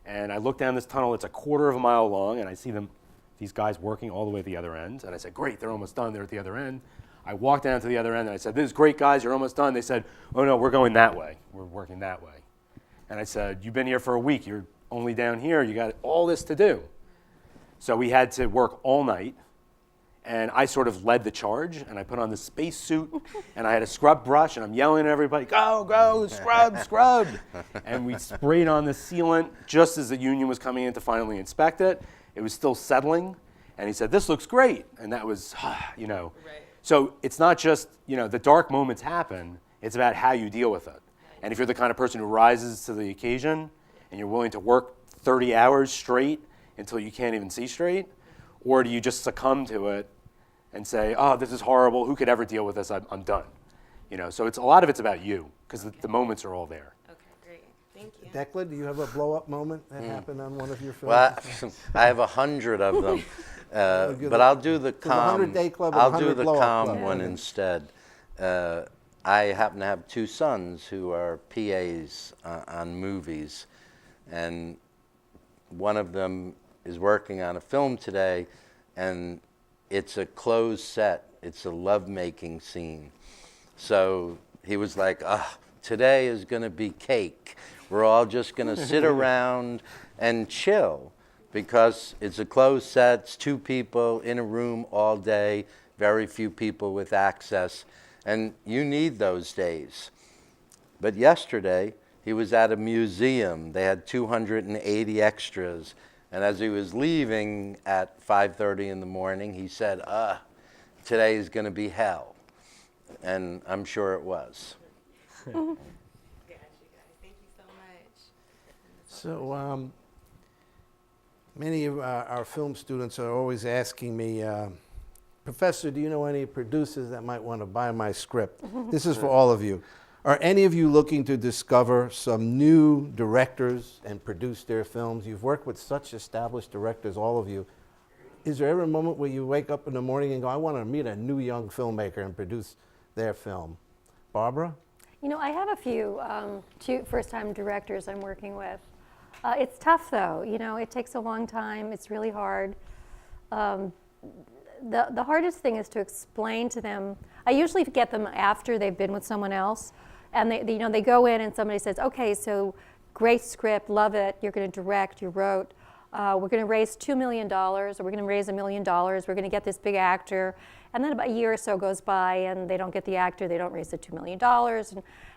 And I looked down this tunnel, it's a quarter of a mile long, and I see these guys working all the way to the other end. And I said, great, they're almost done, they're at the other end. I walked down to the other end and I said, this is great, guys, you're almost done. They said, oh no, we're going that way. We're working that way. And I said, you've been here for a week, you're only down here, you got all this to do. So we had to work all night, and I sort of led the charge, and I put on this space suit, and I had a scrub brush, and I'm yelling at everybody, go, scrub, scrub. And we sprayed on the sealant just as the union was coming in to finally inspect it. It was still settling, and he said, this looks great. And that was, Right. So it's not just, the dark moments happen, it's about how you deal with it. And if you're the kind of person who rises to the occasion, and you're willing to work 30 hours straight until you can't even see straight, or do you just succumb to it and say, oh, this is horrible, who could ever deal with this, I'm done. So a lot of it's about you, because the moments are all there. Okay, great. Thank you. Declan, do you have a blow-up moment that happened on one of your films? Well, I have 100 of them, but I'll do the calm. 100-day club and I'll 100 do the blow-up calm club. one instead. I happen to have two sons who are PAs on movies, and one of them is working on a film today, and it's a closed set. It's a lovemaking scene. So he was like, today is going to be cake. We're all just going to sit around and chill, because it's a closed set. It's two people in a room all day, very few people with access, and you need those days. But yesterday, he was at a museum. They had 280 extras. And as he was leaving at 5:30 in the morning, he said, today is going to be hell. And I'm sure it was. Got you guys. Thank you so much. So many of our film students are always asking me, Professor, do you know any producers that might want to buy my script? This is for all of you. Are any of you looking to discover some new directors and produce their films? You've worked with such established directors, all of you. Is there ever a moment where you wake up in the morning and go, I want to meet a new young filmmaker and produce their film? Barbara? You know, I have a few two first-time directors I'm working with. It's tough, though. You know, it takes a long time. It's really hard. The hardest thing is to explain to them. I usually get them after they've been with someone else, and they go in and somebody says, okay, so great script, love it, you're going to direct, you wrote, we're going to raise $2 million, or we're going to raise $1 million, we're going to get this big actor, and then about a year or so goes by and they don't get the actor, they don't raise the $2 million,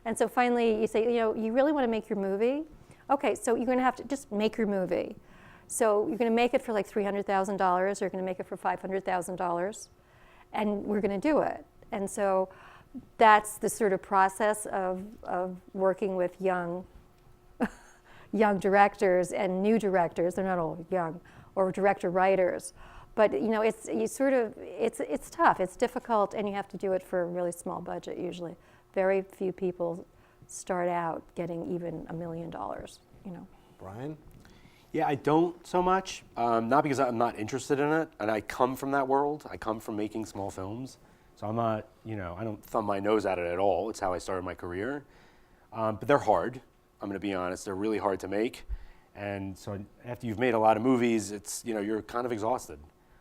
and so finally you say, you really want to make your movie? Okay, so you're going to have to just make your movie. So you're going to make it for like $300,000, or you're going to make it for $500,000, and we're going to do it. And so that's the sort of process of working with young directors and new directors. They're not all young, or director writers. But it's tough. It's difficult, and you have to do it for a really small budget usually. Very few people start out getting even $1 million. Brian? Yeah, I don't so much. Not because I'm not interested in it, and I come from that world. I come from making small films, so I'm not, I don't thumb my nose at it at all. It's how I started my career. But they're hard. I'm going to be honest. They're really hard to make, and so after you've made a lot of movies, it's you're kind of exhausted.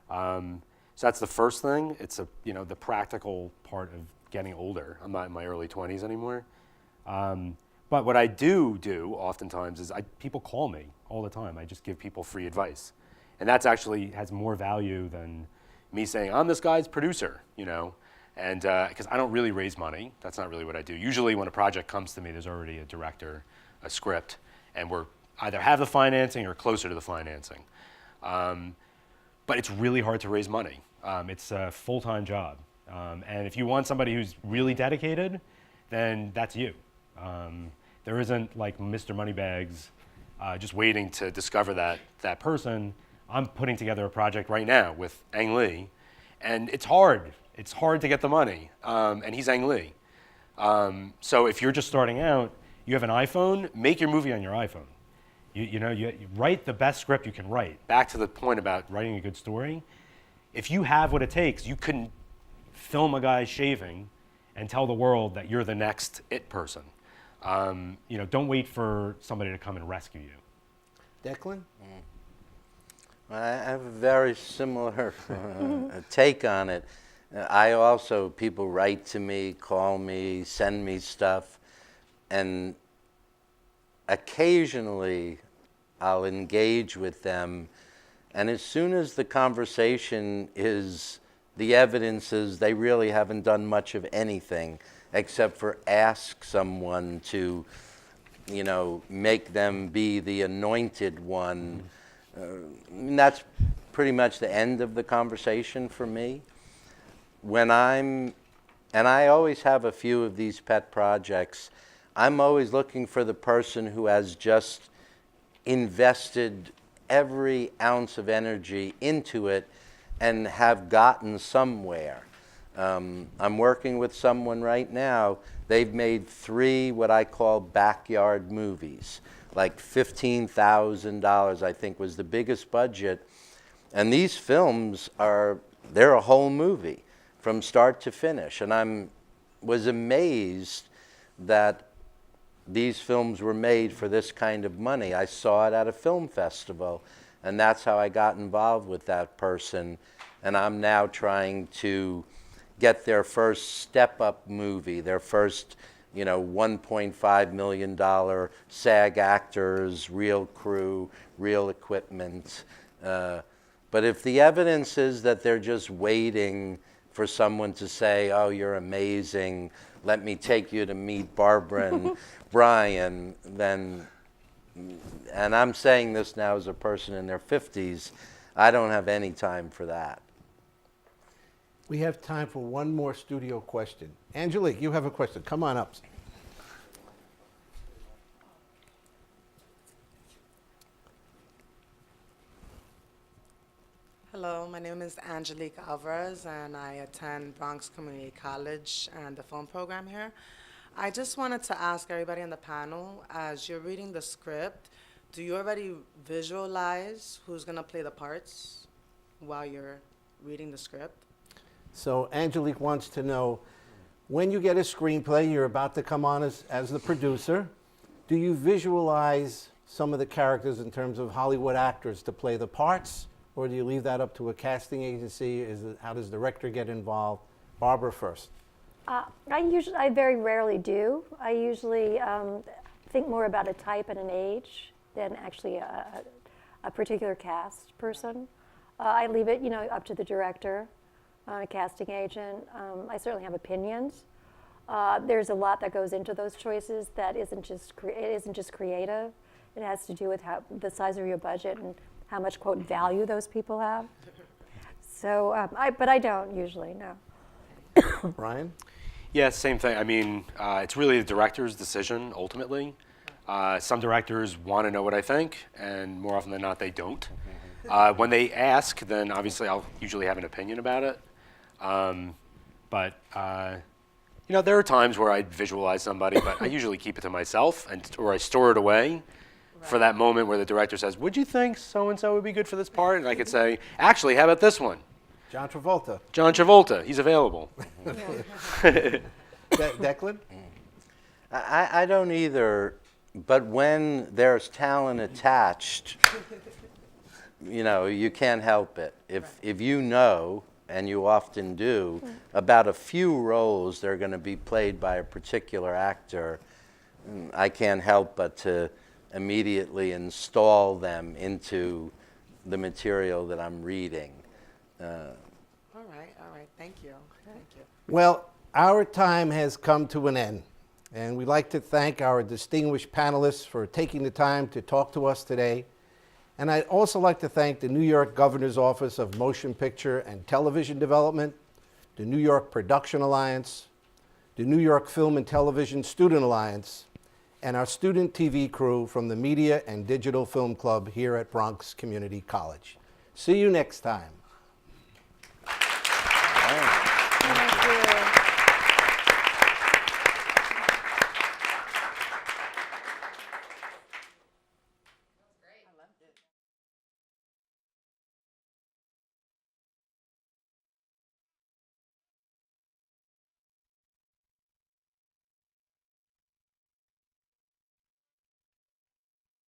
So that's the first thing. It's the practical part of getting older. I'm not in my early 20s anymore. But what I do oftentimes is people call me all the time. I just give people free advice. And that's actually has more value than me saying, I'm this guy's producer, and because I don't really raise money. That's not really what I do. Usually when a project comes to me, there's already a director, a script, and we're either have the financing or closer to the financing. But it's really hard to raise money. It's a full-time job. And if you want somebody who's really dedicated, then that's you. There isn't like Mr. Moneybags just waiting to discover that person. I'm putting together a project right now with Ang Lee, and it's hard. It's hard to get the money, and he's Ang Lee. So if you're just starting out, you have an iPhone, make your movie on your iPhone. You write the best script you can write. Back to the point about writing a good story. If you have what it takes, you can film a guy shaving and tell the world that you're the next it person. Don't wait for somebody to come and rescue you. Declan? I have a very similar take on it. People write to me, call me, send me stuff, and occasionally I'll engage with them, and as soon as the conversation the evidence is they really haven't done much of anything except for ask someone to, make them be the anointed one. And that's pretty much the end of the conversation for me. And I always have a few of these pet projects, I'm always looking for the person who has just invested every ounce of energy into it and have gotten somewhere. I'm working with someone right now. They've made 3 what I call backyard movies, like $15,000 I think was the biggest budget. And these films they're a whole movie from start to finish. And I was amazed that these films were made for this kind of money. I saw it at a film festival, and that's how I got involved with that person. And I'm now trying to get their first step-up movie, their first, $1.5 million SAG actors, real crew, real equipment. But if the evidence is that they're just waiting for someone to say, oh, you're amazing, let me take you to meet Barbara and Brian, then, and I'm saying this now as a person in their 50s, I don't have any time for that. We have time for one more studio question. Angelique, you have a question. Come on up. Hello, my name is Angelique Alvarez, and I attend Bronx Community College and the film program here. I just wanted to ask everybody on the panel, as you're reading the script, do you already visualize who's going to play the parts while you're reading the script? So Angelique wants to know, when you get a screenplay, you're about to come on as the producer, do you visualize some of the characters in terms of Hollywood actors to play the parts, or do you leave that up to a casting agency? How does the director get involved? Barbara first. I very rarely do. I usually think more about a type and an age than actually a particular cast person. I leave it, up to the director, a casting agent. I certainly have opinions. There's a lot that goes into those choices that isn't just creative. It has to do with the size of your budget and how much, quote, value those people have. So, but I don't usually, no. Ryan? Yeah, same thing. I mean, it's really the director's decision, ultimately. Some directors want to know what I think, and more often than not, they don't. When they ask, then obviously I'll usually have an opinion about it. But there are times where I visualize somebody, but I usually keep it to myself, or I store it away for that moment where the director says, would you think so-and-so would be good for this part? And I could say, actually, how about this one? John Travolta. John Travolta, he's available. Declan? I don't either, but when there's talent attached, you can't help it. If you know, and you often do, about a few roles that are going to be played by a particular actor, I can't help but to immediately install them into the material that I'm reading. All right, thank you. Well, our time has come to an end, and we'd like to thank our distinguished panelists for taking the time to talk to us today. And I'd also like to thank the New York Governor's Office of Motion Picture and Television Development, the New York Production Alliance, the New York Film and Television Student Alliance, and our student TV crew from the Media and Digital Film Club here at Bronx Community College. See you next time. Wow.